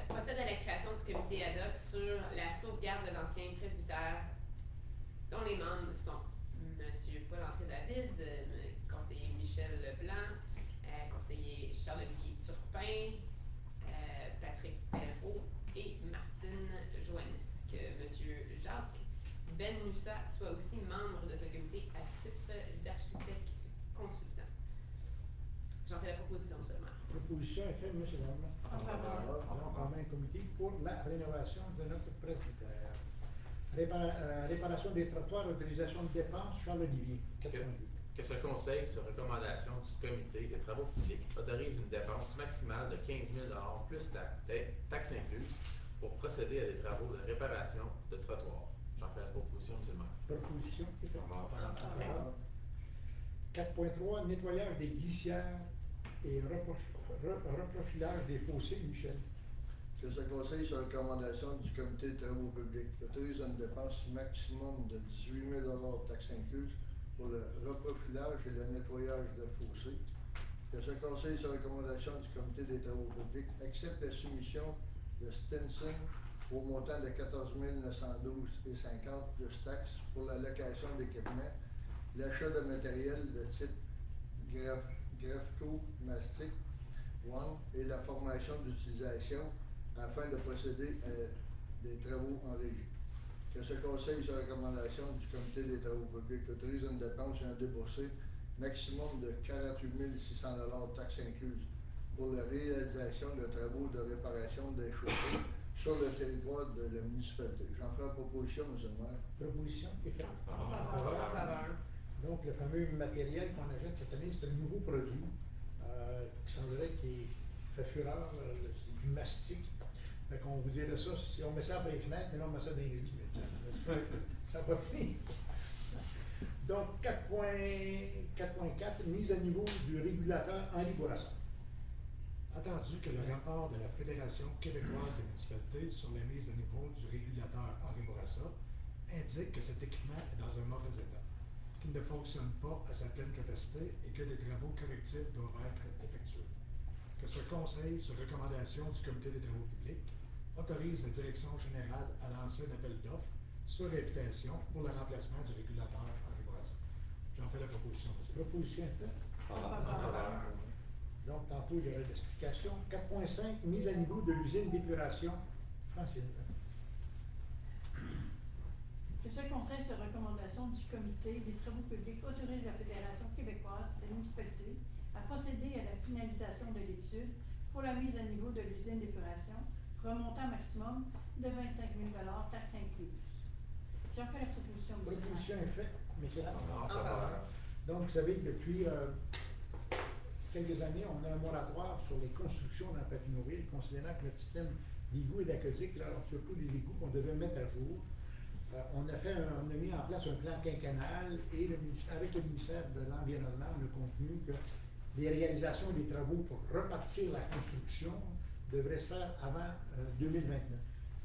procède à la création du comité ad hoc sur la sauvegarde de l'ancien presbytère, dont les membres sont M. Paul-André David, conseiller Michel Leblanc, conseiller Charles-Olivier Turpin, Patrick Perrault et Martine Joannis. Que M. Jacques Ben Moussa soit aussi membre de ce comité à titre d'architecte consultant. J'en fais la proposition seulement.
Proposition est faite, M. Lambert.
En faveur.
Donc, on met un comité pour la rénovation de notre presbytère. Réparation des trottoirs, autorisation de dépenses, Charles-Olivier. 4.2.
Que ce conseil, sur recommandation du comité des travaux publics, autorise une dépense maximale de 15 000 plus taxes incluses pour procéder à des travaux de réparation de trottoirs. J'en fais la proposition, M. le maire.
Proposition est faite.
En faveur.
4.3, nettoyage des glissières et reprofilage des fossés, Michel.
Que ce conseil, sur recommandation du comité des travaux publics, autorise une dépense maximum de 18 000 taxes incluses pour le reprofilage et le nettoyage de fossés. Que ce conseil, sur recommandation du comité des travaux publics, accepte la soumission de Stinson au montant de 14 912,50 plus taxes pour la location d'équipements, l'achat de matériel de type Graphico-Mastic One et la formation d'utilisation afin de procéder à des travaux en régie. Que ce conseil, sur recommandation du comité des travaux publics, autorise une dépense et un déboursé maximum de 48 600 taxes incluses pour la réalisation de travaux de réparation des chaussées sur le territoire de la municipalité. J'en fais la proposition, M. le maire.
Proposition est faite.
En faveur.
Donc, le fameux matériel qu'on achète cette année, c'est un nouveau produit qui semblerait qu'il fait fureur, c'est du mastic. Fait qu'on vous dirait ça, si on met ça après les fenêtres, mais là on met ça dans les rues. Ça va bien. Donc, 4.4, mise à niveau du régulateur Henri Bourassa.
Attendu que le rapport de la Fédération québécoise des municipalités sur la mise à niveau du régulateur Henri Bourassa indique que cet équipement est dans un mauvais état, qu'il ne fonctionne pas à sa pleine capacité et que des travaux correctifs doivent être effectués. Que ce conseil, sur recommandation du comité des travaux publics, autorise la direction générale à lancer un appel d'offres sur invitation pour le remplacement du régulateur Henri Bourassa. J'en fais la proposition, monsieur.
Proposition est faite.
En faveur.
Donc, tantôt, il y aura l'explication. 4.5, mise à niveau de l'usine d'épuration. Francine.
Que ce conseil, sur recommandation du comité des travaux publics, autorise la Fédération québécoise des municipalités à procéder à la finalisation de l'étude pour la mise à niveau de l'usine d'épuration, remontant maximum de 25 000 taxes incluses. J'en fais la proposition, M. le maire.
Proposition est faite. Monsieur Lambert.
En faveur.
Donc, vous savez que depuis quelques années, on a un moratoire sur les constructions dans Papineauville, considérant que notre système d'égouts et d'aqueducs, là, surtout les égouts qu'on devait mettre à jour. On a mis en place un plan quinquennal et avec le ministère de l'Environnement, on a conclu que les réalisations des travaux pour repartir la construction devraient se faire avant 2029.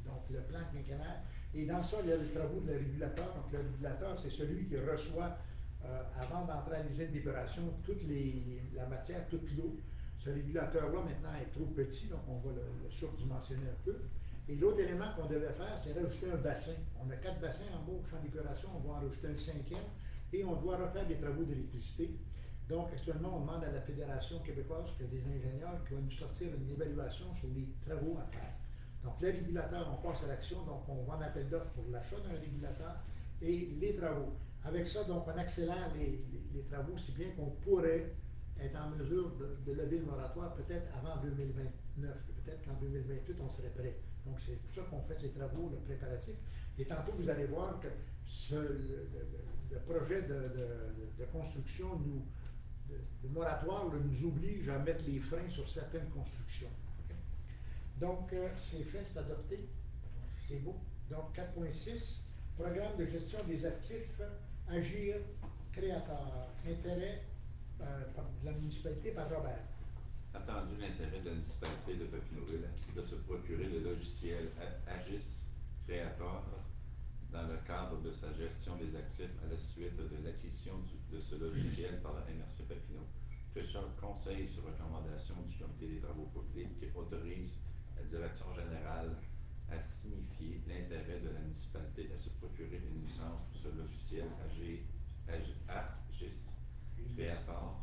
Donc, le plan quinquennal. Et dans ça, il y a les travaux de le régulateur. Donc, le régulateur, c'est celui qui reçoit, avant d'entrer à l'usine d'épuration, toute la matière, toute l'eau. Ce régulateur-là, maintenant, est trop petit, donc on va le surdimensionner un peu. Et l'autre élément qu'on devait faire, c'est rajouter un bassin. On a 4 bassins en bas au champ d'épuration, on va en rajouter un 5e, et on doit refaire des travaux d'électricité. Donc, actuellement, on demande à la Fédération québécoise, qu'il y a des ingénieurs qui vont nous sortir une évaluation sur les travaux à faire. Donc, le régulateur, on passe à l'action, donc on va en appel d'offres pour l'achat d'un régulateur et les travaux. Avec ça, donc, on accélère les travaux, si bien qu'on pourrait être en mesure de lever le moratoire peut-être avant 2029. Peut-être qu'en 2028, on serait prêt. Donc, c'est pour ça qu'on fait ces travaux préparatifs. Et tantôt, vous allez voir que le projet de construction, le moratoire nous oblige à mettre les freins sur certaines constructions. Okay? Donc, c'est fait, c'est adopté. C'est beau. Donc, 4.6, programme de gestion des actifs, agir, créateur, intérêt de la municipalité par Robert.
Attendu l'intérêt de la municipalité de Papineauville de se procurer le logiciel Agis Créateur dans le cadre de sa gestion des actifs à la suite de l'acquisition de ce logiciel par la MRC Papineau, que chaque conseil, sur recommandation du comité des travaux publics, autorise la direction générale à signifier l'intérêt de la municipalité à se procurer une licence pour ce logiciel Agis Créateur,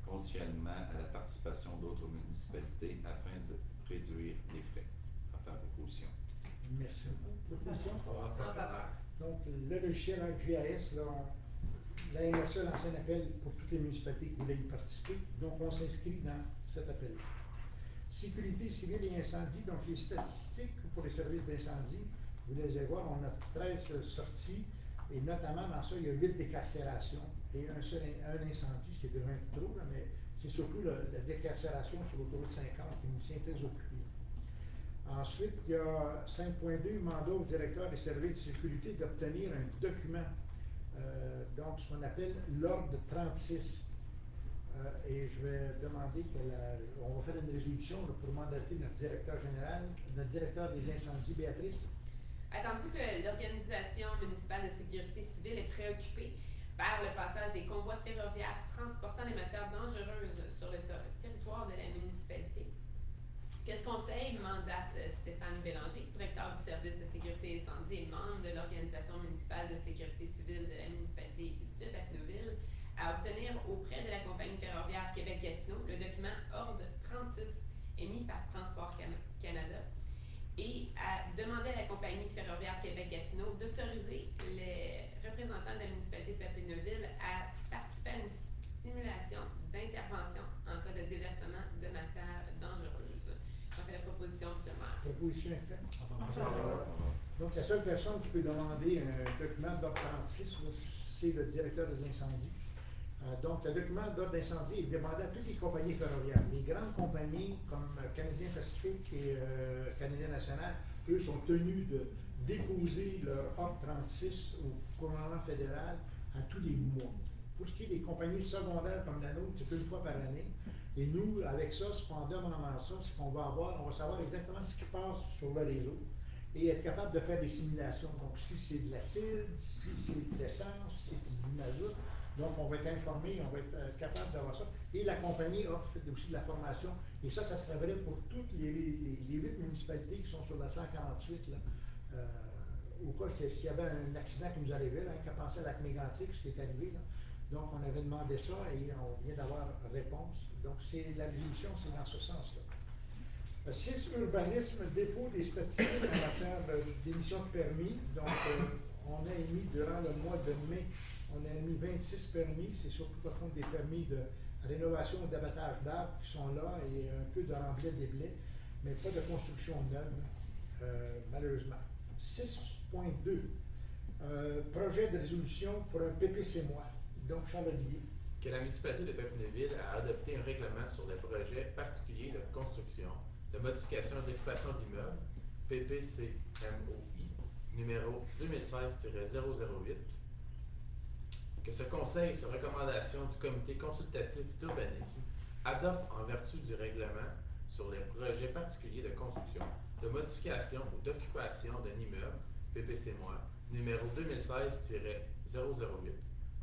conditionnellement à la participation d'autres municipalités afin de réduire les frais. À faire proposition.
Merci. Proposition?
En faveur.
Donc, le logiciel GIS, là, la MRC a lancé un appel pour toutes les municipalités qui voulaient y participer. Donc, on s'inscrit dans cet appel. Sécurité civile et incendie. Donc, les statistiques pour les services d'incendie, vous les allez voir, on a 13 sorties. Et notamment, dans ça, il y a 8 décarcérations et un incendie, qui devient trop, là, mais c'est surtout la décarcération sur l'autoroute 50 qui nous tient très occupés. Ensuite, il y a 5.2, mandat au directeur des services de sécurité d'obtenir un document, donc ce qu'on appelle l'ordre 36. Et je vais demander on va faire une résolution là, pour mandater notre directeur général, notre directeur des incendies, Béatrice.
Attendu que l'Organisation municipale de sécurité civile est préoccupée par le passage des convois ferroviaires transportant des matières dangereuses sur le territoire de la municipalité, que ce conseil mandate Stéphane Bélanger, directeur du service de sécurité incendie et membre de l'Organisation municipale de sécurité civile de la municipalité de Papineauville, à obtenir auprès de la compagnie ferroviaire Québec-Gatineau le document Ordre 36 émis par Transport Canada et à demander à la compagnie ferroviaire Québec-Gatineau d'autoriser les représentants de la municipalité de Papineauville à participer à une simulation d'intervention en cas de déversement de matières dangereuses. J'en fais la proposition sur le maire.
Proposition est faite. Donc, la seule personne qui peut demander un document d'ordre 36, c'est le directeur des incendies. Donc, le document d'ordre d'incendie est demandé à toutes les compagnies ferroviaires. Les grandes compagnies comme Canadien Pacifique et Canadien National, eux, sont tenus de déposer leur ordre 36 au gouvernement fédéral à tous les mois. Pour ce qui est des compagnies secondaires comme la nôtre, c'est une fois par année. Et nous, avec ça, ce qu'on demande à ça, c'est qu'on va savoir exactement ce qui passe sur le réseau et être capable de faire des simulations. Donc, si c'est de l'acide, si c'est de l'essence, si c'est du mazout, donc on va être informé, on va être capable d'avoir ça. Et la compagnie offre aussi de la formation. Et ça serait vrai pour toutes les 8 municipalités qui sont sur la 148, là, au cas s'il y avait un accident qui nous arrivait, là, qui a pensé à la Mégantic, ce qui est arrivé, là. Donc, on avait demandé ça et on vient d'avoir réponse. Donc, la résolution, c'est dans ce sens-là. 6, urbanisme, dépôt des statistiques en matière d'émission de permis. Donc, on a émis durant le mois de mai, on a émis 26 permis. C'est surtout par contre des permis de rénovation et d'abattage d'arbres qui sont là et un peu de remblai des blés, mais pas de construction neuve, malheureusement. 6.2, projet de résolution pour un PPC-moi. Donc, Charles-Olivier.
Que la municipalité de Papineauville a adopté un règlement sur les projets particuliers de construction, de modification et d'occupation d'immeubles PPCMOI, numéro 2016-008, que ce Conseil, sur recommandation du Comité consultatif d'urbanisme, adopte en vertu du règlement sur les projets particuliers de construction, de modification ou d'occupation d'un immeuble, PPCMOI, numéro 2016-008,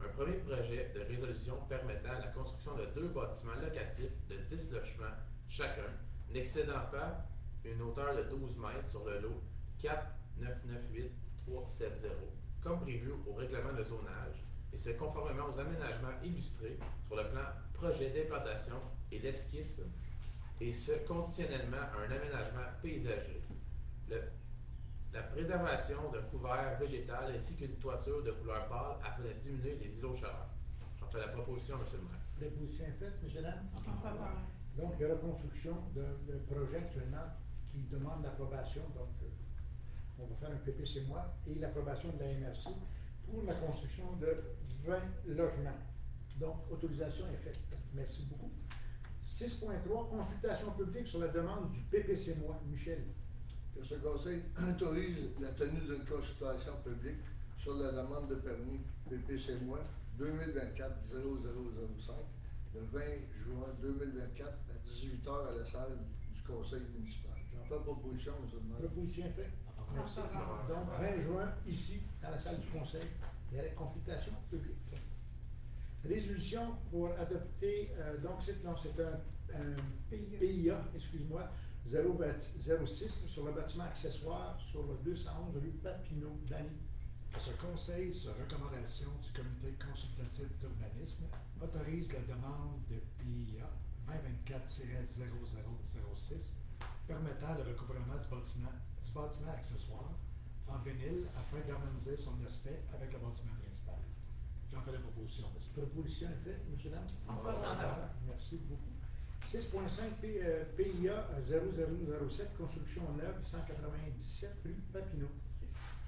un premier projet de résolution permettant la construction de 2 bâtiments locatifs de 10 logements chacun, n'excédant pas une hauteur de 12 mètres sur le lot 4998370, comme prévu au règlement de zonage, et c'est conformément aux aménagements illustrés sur le plan projet d'implantation et l'esquisse, et ce conditionnellement à un aménagement paysager. La préservation d'un couvert végétal ainsi qu'une toiture de couleur pâle afin de diminuer les îlots chaleur. J'en fais la proposition, M. le maire.
Proposition est faite, M. Lam?
En faveur.
Donc, il y a la construction d'un projet actuellement qui demande l'approbation. Donc, on va faire un PPCMOI et l'approbation de la MRC pour la construction de 20 logements. Donc, autorisation est faite. Merci beaucoup. 6.3, consultation publique sur la demande du PPCMOI. Michel.
Que ce Conseil autorise la tenue d'une consultation publique sur la demande de permis PPCMOI 2024-0005 le 20 juin 2024 à 18h à la salle du Conseil municipal. J'en fais proposition, M. le maire.
Proposition est faite. Merci. Donc, 20 juin, ici, dans la salle du Conseil, il y a la consultation publique. Résolution pour adopter, donc c'est un PIA, excuse-moi, 06 sur le bâtiment accessoire sur le 211 rue Papineau. Dany.
Que ce Conseil, sur recommandation du Comité consultatif d'urbanisme, autorise la demande de PIA 2024-0006 permettant le recouvrement du bâtiment accessoire en vinyle afin d'harmoniser son aspect avec le bâtiment principal. J'en fais la proposition, monsieur.
Proposition est faite, M. Lam?
En faveur.
Merci beaucoup. 6.5 PIA 0007, construction neuve, 197 rue Papineau.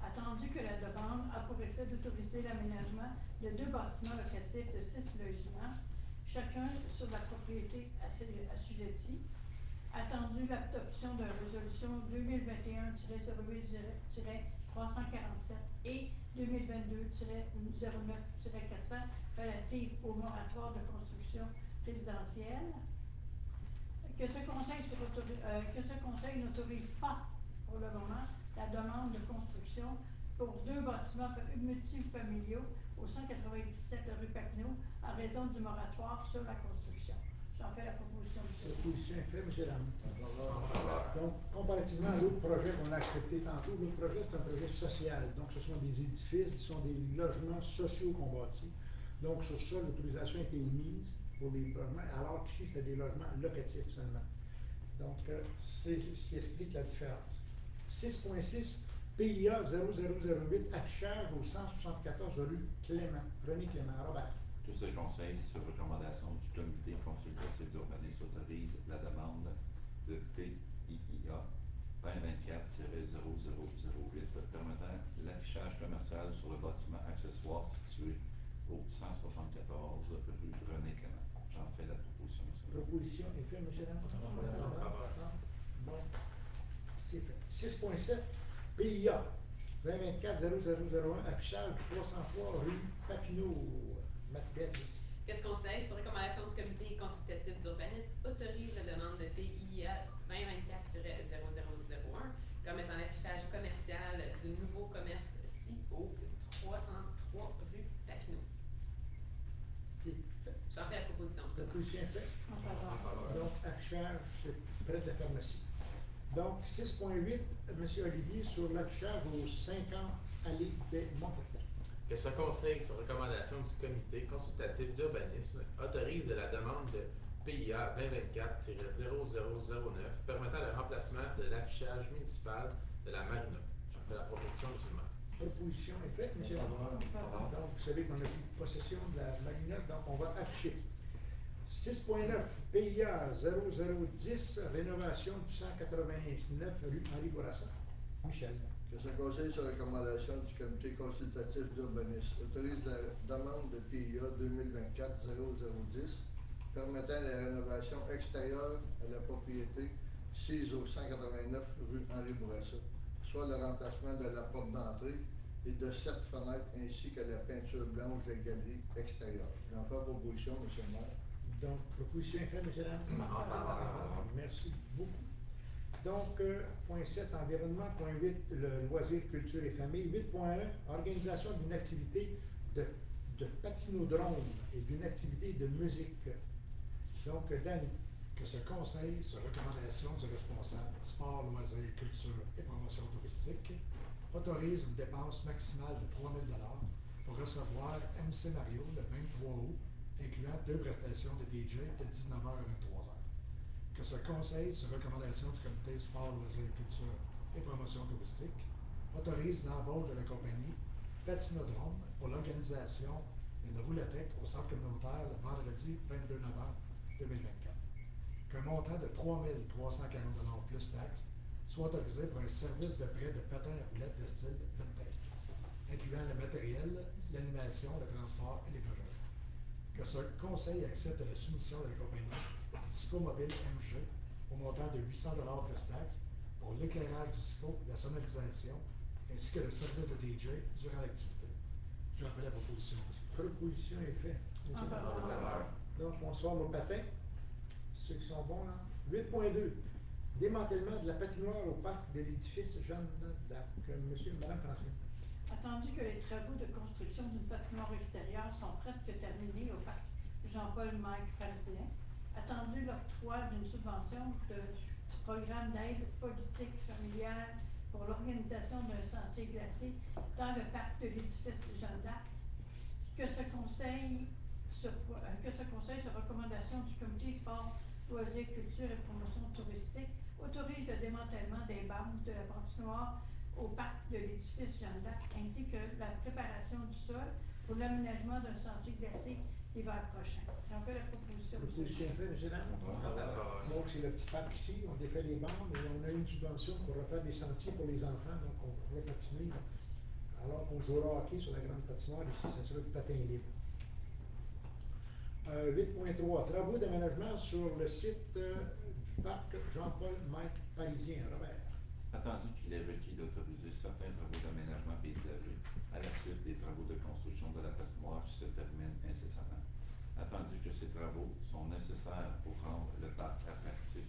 Attendu que la demande a pour effet d'autoriser l'aménagement de 2 bâtiments locatifs de 6 logements, chacun sur la propriété assujettie. Attendu l'adoption de la résolution 2021-08-347 et 2022-09-400 relative au moratoire de construction résidentielle. Que ce Conseil n'autorise pas, pour le moment, la demande de construction pour 2 bâtiments multifamiliaux au 197 rue Papineau en raison du moratoire sur la construction. J'en fais la proposition, monsieur.
Proposition est faite, M. Lam.
En
Donc, comparativement à l'autre projet qu'on a accepté tantôt, l'autre projet, c'est un projet social. Donc, ce sont des édifices, ce sont des logements sociaux qu'on bâtit. Donc, sur ça, l'autorisation a été émise pour les logements, alors qu'ici, c'est des logements locatifs seulement. Donc, c'est ce qui explique la différence. 6.6, PIA 0008, affichage au 174 rue Clément. René Clément. Robert.
Que ce Conseil, sur recommandation du Comité consultatif d'urbanisme, autorise la demande de PIA 2024-0008 permettant l'affichage commercial sur le bâtiment accessoire situé au 174 rue René Clément. J'en fais la proposition.
Proposition est faite, M. Lam. Bon, c'est fait. 6.7, PIA 2024-0001, affichage 303 rue Papineau. Macbeth.
Que ce Conseil, sur recommandation du Comité consultatif d'urbanisme, autorise la demande de PIA 2024-0001 permettant l'affichage commercial du nouveau commerce au 303 rue Papineau.
C'est fait.
J'en fais la proposition.
La proposition est faite.
En faveur.
Donc, affichage, c'est près de la pharmacie. Donc, 6.8, M. Olivier, sur l'affichage aux 50 allées des Montfortin.
Que ce Conseil, sur recommandation du Comité consultatif d'urbanisme, autorise la demande de PIA 2024-0009 permettant le remplacement de l'affichage municipal de la Marina. J'en fais la proposition, M. le maire.
Proposition est faite, M. Lamar. Donc, vous savez qu'on a pris possession de la marina, donc on va afficher. 6.9, PIA 0010, rénovation du 189 rue Henri Bourassa. Michel.
Que ce Conseil, sur recommandation du Comité consultatif d'urbanisme, autorise la demande de PIA 2024-0010 permettant la rénovation extérieure à la propriété 6 au 189 rue Henri Bourassa, soit le remplacement de la porte d'entrée et de 7 fenêtres ainsi que la peinture blanche des galeries extérieures. J'en fais proposition, M. le maire.
Donc, proposition est faite, M. Lam? Merci beaucoup. Donc, point 7, environnement. Point 8, le loisir, culture et famille. 8.1, organisation d'une activité de patinodrome et d'une activité de musique. Donc, Danny.
Que ce conseil, sur recommandation du responsable sport, loisirs, culture et promotion touristique, autorise une dépense maximale de 3 000 pour recevoir MC Mario le 23 août, incluant 2 prestations de DJ de 19h à 23h. Que ce conseil, sur recommandation du comité sport, loisirs, culture et promotion touristique, autorise l'embauche de la compagnie Patinodrome pour l'organisation d'une roulothèque au centre communautaire le vendredi 22 novembre 2024. Qu'un montant de 3 340 plus taxes soit autorisé pour un service de prêt de patins à roulettes de style vintage, incluant le matériel, l'animation, le transport et les projets. Que ce conseil accepte la soumission de la compagnie Disco Mobile MG au montant de 800 plus taxes pour l'éclairage du disco, la sonorisation, ainsi que le service de DJ durant l'activité. J'en fais la proposition.
Proposition est faite.
En faveur.
Donc, on sort nos patins. Ceux qui sont bons, là. 8.2. Démantèlement de la patinoire au parc de l'édifice Jeanne d'Arc. Monsieur et Madame Francine.
Attendu que les travaux de construction d'une patinoire extérieure sont presque terminés au parc Jean-Paul Mike Parisien, attendu l'octroi d'une subvention du programme d'aide politique familiale pour l'organisation d'un sentier glacé dans le parc de l'édifice Jeanne d'Arc, que ce conseil, sur recommandation du comité sport, loisirs, culture et promotion touristique, autorise le démantèlement des bandes de la patinoire au parc de l'édifice Jeanne d'Arc, ainsi que la préparation du sol pour l'aménagement d'un sentier glacé l'hiver prochain. J'en fais la proposition.
Proposition est faite, M. Lam? Donc, c'est le petit parc ici. On défait les bandes et on a une subvention pour refaire des sentiers pour les enfants. Donc, on pourrait patiner. Alors qu'on jouera au hockey sur la grande patinoire ici, ça sera du patin libre. 8.3. Travaux d'aménagement sur le site du parc Jean-Paul Mike Parisien. Robert.
Attendu qu'il est requis d'autoriser certains travaux d'aménagement paysager à la suite des travaux de construction de la patinoire qui se terminent incessamment. Attendu que ces travaux sont nécessaires pour rendre le parc attractif,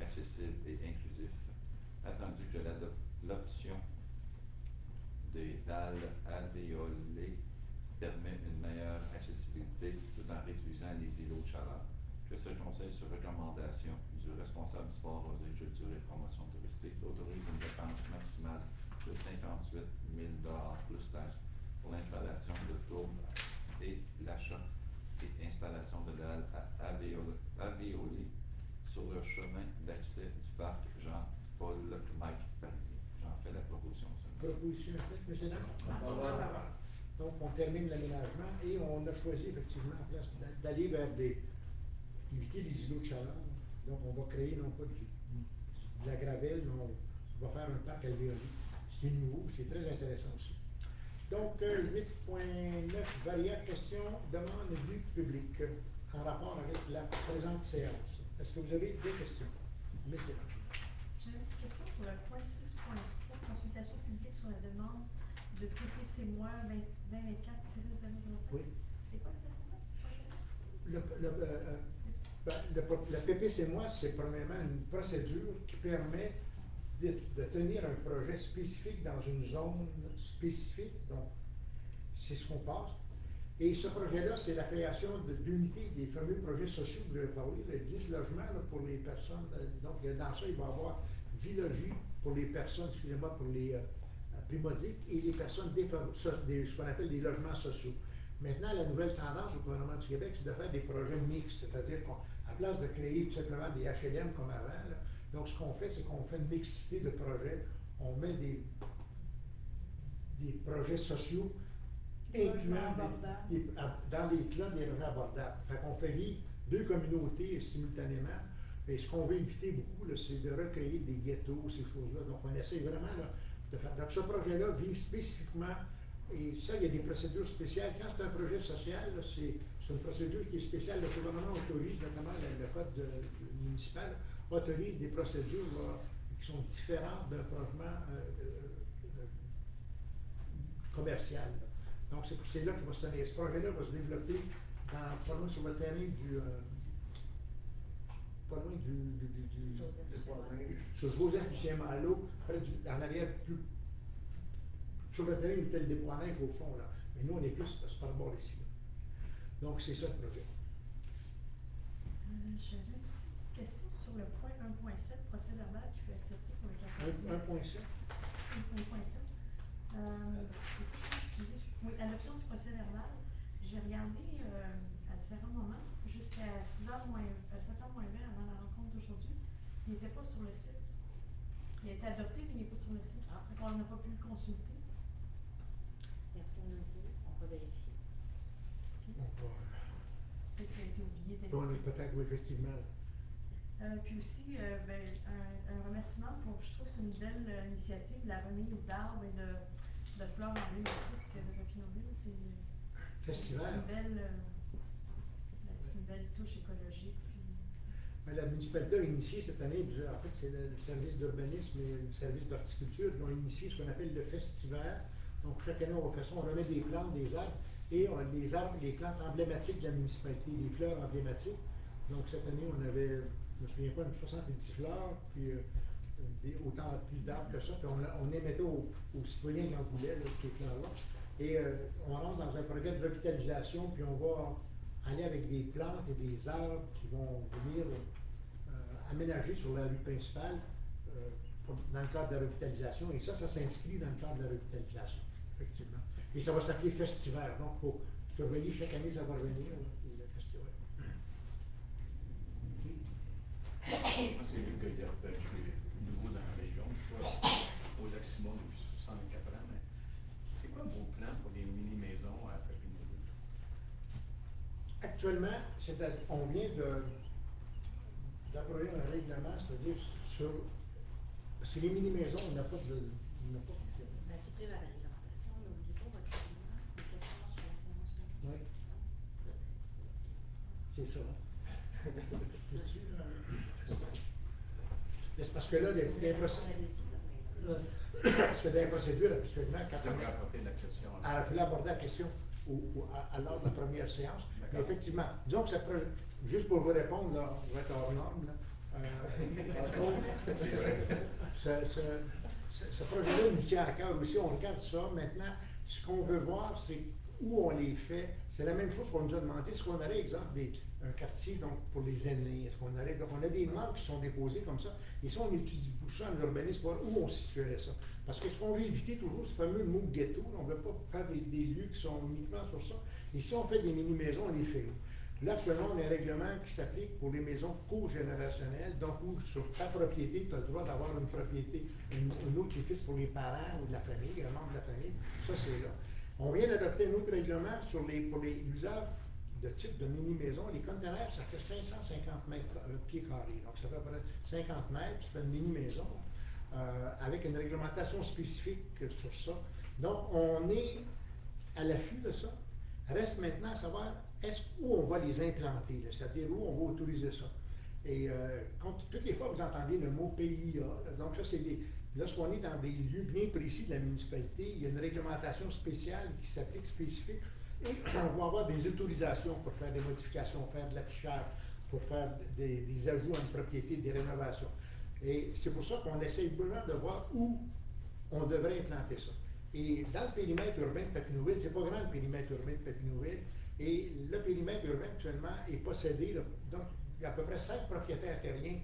accessible et inclusif. Attendu que l'option des dalles alvéolées permet une meilleure accessibilité tout en réduisant les îlots de chaleur. Que ce conseil, sur recommandation du responsable du sport, loisirs, culture et promotion touristique, autorise une dépense maximale de 58 000 plus taxes pour l'installation de tours et l'achat et installation de dalles alvéolées sur le chemin d'accès du parc Jean-Paul Mike Parisien. J'en fais la proposition.
Proposition est faite, M. Lam? Donc, on termine l'aménagement et on a choisi effectivement en place d'aller vers éviter les îlots de chaleur. Donc, on va créer non pas de la gravelle, mais on va faire un parc alvéolé, ce qui est nouveau, c'est très intéressant aussi. Donc, 8.9, variable question, demande du public en rapport avec la présente séance. Est-ce que vous avez des questions? Mettez-les.
J'ai une petite question pour le point 6.3, consultation publique sur la demande de PPC-moi 2024-005.
Oui.
C'est quoi exactement?
La PPC-moi, c'est premièrement une procédure qui permet de tenir un projet spécifique dans une zone spécifique. Donc, c'est ce qu'on passe. Et ce projet-là, c'est la création d'unités des fameux projets sociaux que vous avez parlé, les 10 logements là, pour les personnes. Donc, dans ça, il va y avoir 10 logis pour les personnes, excusez-moi, pour les primodiques et les personnes ce qu'on appelle des logements sociaux. Maintenant, la nouvelle tendance au gouvernement du Québec, c'est de faire des projets mixtes, c'est-à-dire qu'à place de créer tout simplement des HLM comme avant, là, donc ce qu'on fait, c'est qu'on fait une mixité de projets. On met des projets sociaux incluant dans les plans des logements abordables. Fait qu'on fait vivre 2 communautés simultanément. Et ce qu'on veut éviter beaucoup, là, c'est de recréer des ghettos, ces choses-là. Donc on essaie vraiment là, de faire. Donc ce projet-là vise spécifiquement Et ça, il y a des procédures spéciales. Quand c'est un projet social, là, c'est une procédure qui est spéciale. Le gouvernement autorise, notamment le code municipal, autorise des procédures qui sont différentes d'un projet commercial. Là. Donc, c'est là qu'il va se tenir. Ce projet-là va se développer pas loin sur le terrain du... pas loin sur Joseph Lucien Malo, en arrière, plus sur le terrain où était le dépôt à neige au fond, là. Mais nous, on est plus par bord ici. Là. Donc, c'est ça le projet.
J'avais aussi une petite question sur le point 1.7, procès verbal qui fut accepté pour le 14e.
1.7.
1.7. C'est ça, excusez. Oui, adoption du procès verbal. J'ai regardé à différents moments, jusqu'à 7h moins 20 avant la rencontre d'aujourd'hui. Il n'était pas sur le site. Il a été adopté, mais il n'est pas sur le site. Donc, on n'a pas pu le consulter.
Personne ne dit, on va vérifier.
Peut-être qu'il a été oublié.
Peut-être, oui, effectivement.
Puis aussi, un remerciement pour, je trouve que c'est une belle initiative, la remise d'arbres et de fleurs emblématiques de Papineauville. C'est une belle touche écologique. Puis...
La municipalité a initié cette année, en fait, c'est le service d'urbanisme et le service d'horticulture qui ont initié ce qu'on appelle le festival. Donc, chaque année, on fait ça, on remet des plantes, des arbres, et les arbres, les plantes emblématiques de la municipalité, les fleurs emblématiques. Donc, cette année, on avait, je me souviens pas, une 70 fleurs, puis autant plus d'arbres que ça, puis on émettait aux citoyens qui en voulaient, là, ces fleurs-là. Et on rentre dans un projet de revitalisation, puis on va aller avec des plantes et des arbres qui vont venir aménager sur la rue principale dans le cadre de la revitalisation. Et ça s'inscrit dans le cadre de la revitalisation, effectivement. Et ça va s'appeler Festival. Donc, pour surveiller, chaque année, ça va revenir, le festival.
Moi, c'est vu que je suis nouveau dans la région, je suis au Lac-Simon depuis 64 ans, mais c'est quoi vos plans pour les mini-maisons à Papineauville?
Actuellement, on vient d'approcher un règlement, c'est-à-dire sur les mini-maisons, on n'a pas de...
Ben, c'est pris vers la réglementation, n'oubliez pas votre règlement, les questions sur la séance.
Oui. C'est ça. C'est parce que là, parce que dans les procédures, habituellement, quand on a abordé la question lors de la première séance, mais effectivement, disons que juste pour vous répondre, là, on va être hors norme, ce projet-là nous tient à cœur aussi, on regarde ça. Maintenant, ce qu'on veut voir, c'est où on les fait. C'est la même chose qu'on nous a demandé. Est-ce qu'on aurait, exemple, un quartier donc, pour les aînés? Est-ce qu'on aurait... Donc, on a des demandes qui sont déposées comme ça. Et ça, on étudie pour ça en urbanisme, voir où on situerait ça. Parce que ce qu'on veut éviter toujours, ce fameux mot ghetto, on ne veut pas faire des lieux qui sont uniquement sur ça. Et si on fait des mini-maisons, on les fait où? Là, actuellement, on a un règlement qui s'applique pour les maisons cogénérationnelles, donc où sur ta propriété, tu as le droit d'avoir une propriété, une autre qui est fixe pour les parents ou de la famille, un membre de la famille. Ça, c'est là. On vient d'adopter un autre règlement pour l'usage de type de mini-maison. Les conteneurs, ça fait 550 mètres pieds carrés. Donc, ça fait à peu près 50 mètres, ça fait une mini-maison, avec une réglementation spécifique sur ça. Donc, on est à l'affût de ça. Reste maintenant à savoir où on va les implanter, c'est-à-dire où on va autoriser ça. Et toutes les fois que vous entendez le mot PIA, donc ça, c'est lorsqu'on est dans des lieux bien précis de la municipalité, il y a une réglementation spéciale qui s'applique spécifique et on va avoir des autorisations pour faire des modifications, faire de l'affichage, pour faire des ajouts à une propriété, des rénovations. Et c'est pour ça qu'on essaye vraiment de voir où on devrait implanter ça. Et dans le périmètre urbain de Papineauville, c'est pas grand le périmètre urbain de Papineauville, et le périmètre urbain actuellement est possédé, là, donc il y a à peu près 5 propriétaires terriens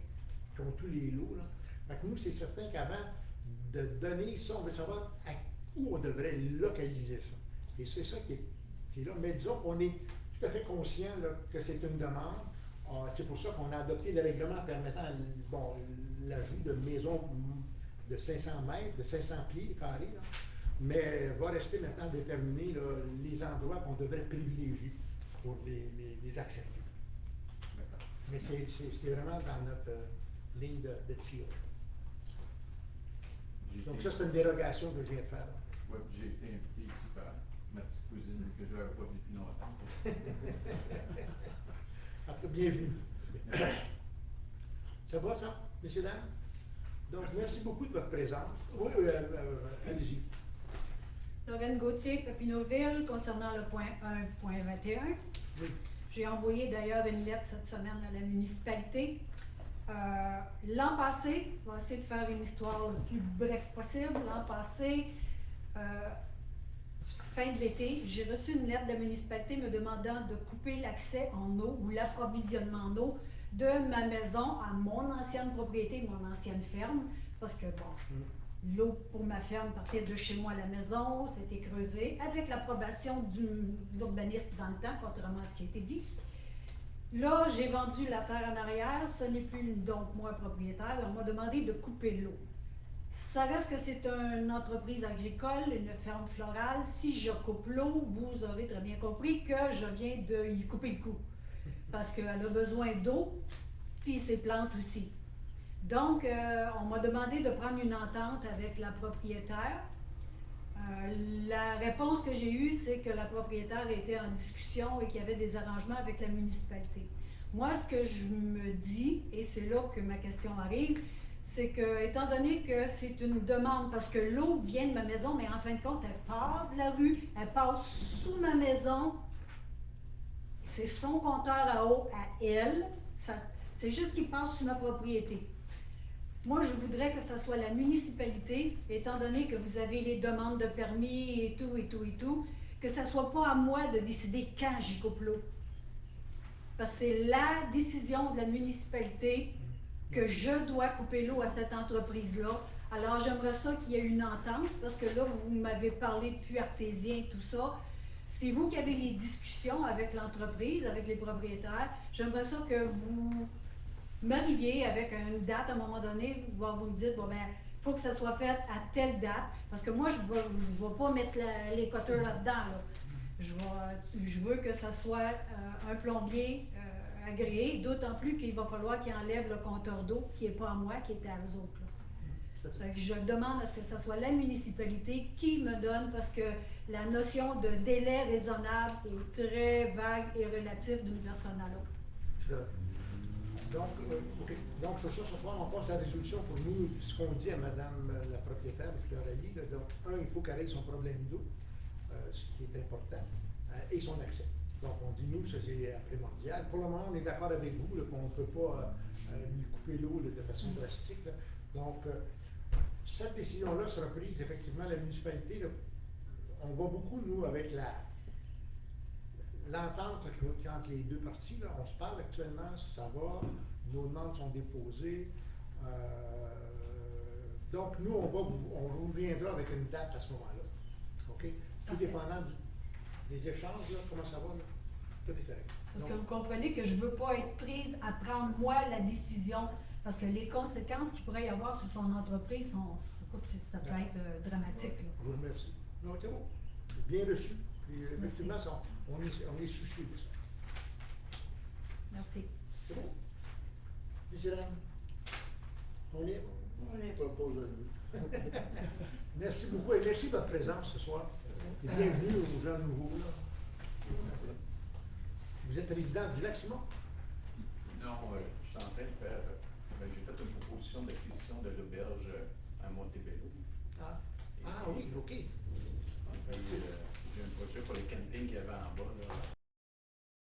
qui ont tous les lots. Là. Fait que nous, c'est certain qu'avant de donner ça, on veut savoir où on devrait localiser ça. Et c'est ça qui est là. Mais disons qu'on est tout à fait conscient là, que c'est une demande. C'est pour ça qu'on a adopté le règlement permettant l'ajout de maisons de 500 mètres, de 500 pieds carrés. Là. Mais va rester maintenant déterminé là, les endroits qu'on devrait privilégier pour les accepter. Mais c'est vraiment dans notre ligne de tir. Donc ça, c'est une dérogation que je viens de faire.
fois, puis j'ai été invité ici par ma petite cousine que je n'avais pas vue depuis longtemps.
En tout cas, bienvenue. Ça va, ça, messieurs, dames? Donc, merci beaucoup de votre présence. Oui, allez-y.
Lorraine Gauthier, Papineauville, concernant le point 1.21.
Oui.
J'ai envoyé d'ailleurs une lettre cette semaine à la municipalité. L'an passé, on va essayer de faire une histoire le plus bref possible. L'an passé, fin de l'été, j'ai reçu une lettre de la municipalité me demandant de couper l'accès en eau ou l'approvisionnement en eau de ma maison à mon ancienne propriété, mon ancienne ferme, parce que bon, l'eau pour ma ferme partait de chez moi à la maison, c'était creusé, avec l'approbation de l'urbaniste dans le temps, contrairement à ce qui a été dit. Là, j'ai vendu la terre en arrière, ce n'est plus donc moi propriétaire, on m'a demandé de couper l'eau. Ça reste que c'est une entreprise agricole, une ferme florale. Si je coupe l'eau, vous aurez très bien compris que je viens de y couper le cou. Parce qu'elle a besoin d'eau, puis ses plantes aussi. Donc, on m'a demandé de prendre une entente avec la propriétaire. La réponse que j'ai eue, c'est que la propriétaire était en discussion et qu'il y avait des arrangements avec la municipalité. Moi, ce que je me dis, et c'est là que ma question arrive, c'est que, étant donné que c'est une demande, parce que l'eau vient de ma maison, mais en fin de compte, elle part de la rue, elle passe sous ma maison, c'est son compteur à eau à elle, c'est juste qu'il passe sous ma propriété. Moi, je voudrais que ce soit la municipalité, étant donné que vous avez les demandes de permis et tout, que ce ne soit pas à moi de décider quand j'y coupe l'eau. Parce que c'est la décision de la municipalité que je dois couper l'eau à cette entreprise-là. Alors, j'aimerais ça qu'il y ait une entente, parce que là, vous m'avez parlé de puits artésien et tout ça. C'est vous qui avez les discussions avec l'entreprise, avec les propriétaires. J'aimerais ça que vous m'arriviez avec une date à un moment donné, où vous me dites, bon ben, il faut que ça soit fait à telle date, parce que moi, je ne vais pas mettre les cutters là-dedans. Là. Je veux que ça soit un plombier agréé, d'autant plus qu'il va falloir qu'il enlève le compteur d'eau, qui n'est pas à moi, qui est à eux autres. Là. Fait que je demande à ce que ce soit la municipalité qui me donne, parce que la notion de délai raisonnable est très vague et relative d'une personne à l'autre.
Donc, OK. Donc, sur ça, ce soir, on passe à la résolution pour nous, ce qu'on dit à Madame la propriétaire, Floralie. Donc, il faut qu'elle règle son problème d'eau, ce qui est important, et son accès. Donc, on dit, nous, ça c'est primordial. Pour le moment, on est d'accord avec vous qu'on ne peut pas lui couper l'eau de façon drastique. Là. Donc, cette décision-là sera prise, effectivement, la municipalité. Là, on va beaucoup, nous, avec l'entente entre les deux parties. Là, on se parle actuellement, ça va, nos demandes sont déposées. Donc, nous, on reviendra avec une date à ce moment-là. OK? Tout dépendant des échanges, là, comment ça va, là? Tout est correct.
Parce
Donc,
que vous comprenez que je ne veux pas être prise à prendre, moi, la décision, parce que les conséquences qu'il pourrait y avoir sur son entreprise, ça peut être dramatique. Là.
Je vous remercie. Non, c'est bon. Bien reçu. Puis, effectivement, on est soucieux de ça.
Merci.
C'est bon? Messieurs, dames, on est?
On est pas posé à nous.
Merci beaucoup et merci de votre présence ce soir. Et bienvenue aux gens nouveaux. Là. Vous êtes résident du Lac-Simon?
Non, je suis en train de faire. J'ai fait une proposition d'acquisition de l'auberge à Montebello.
Ah oui, OK.
Puis, j'ai un projet pour le camping qu'il y avait en bas. Là.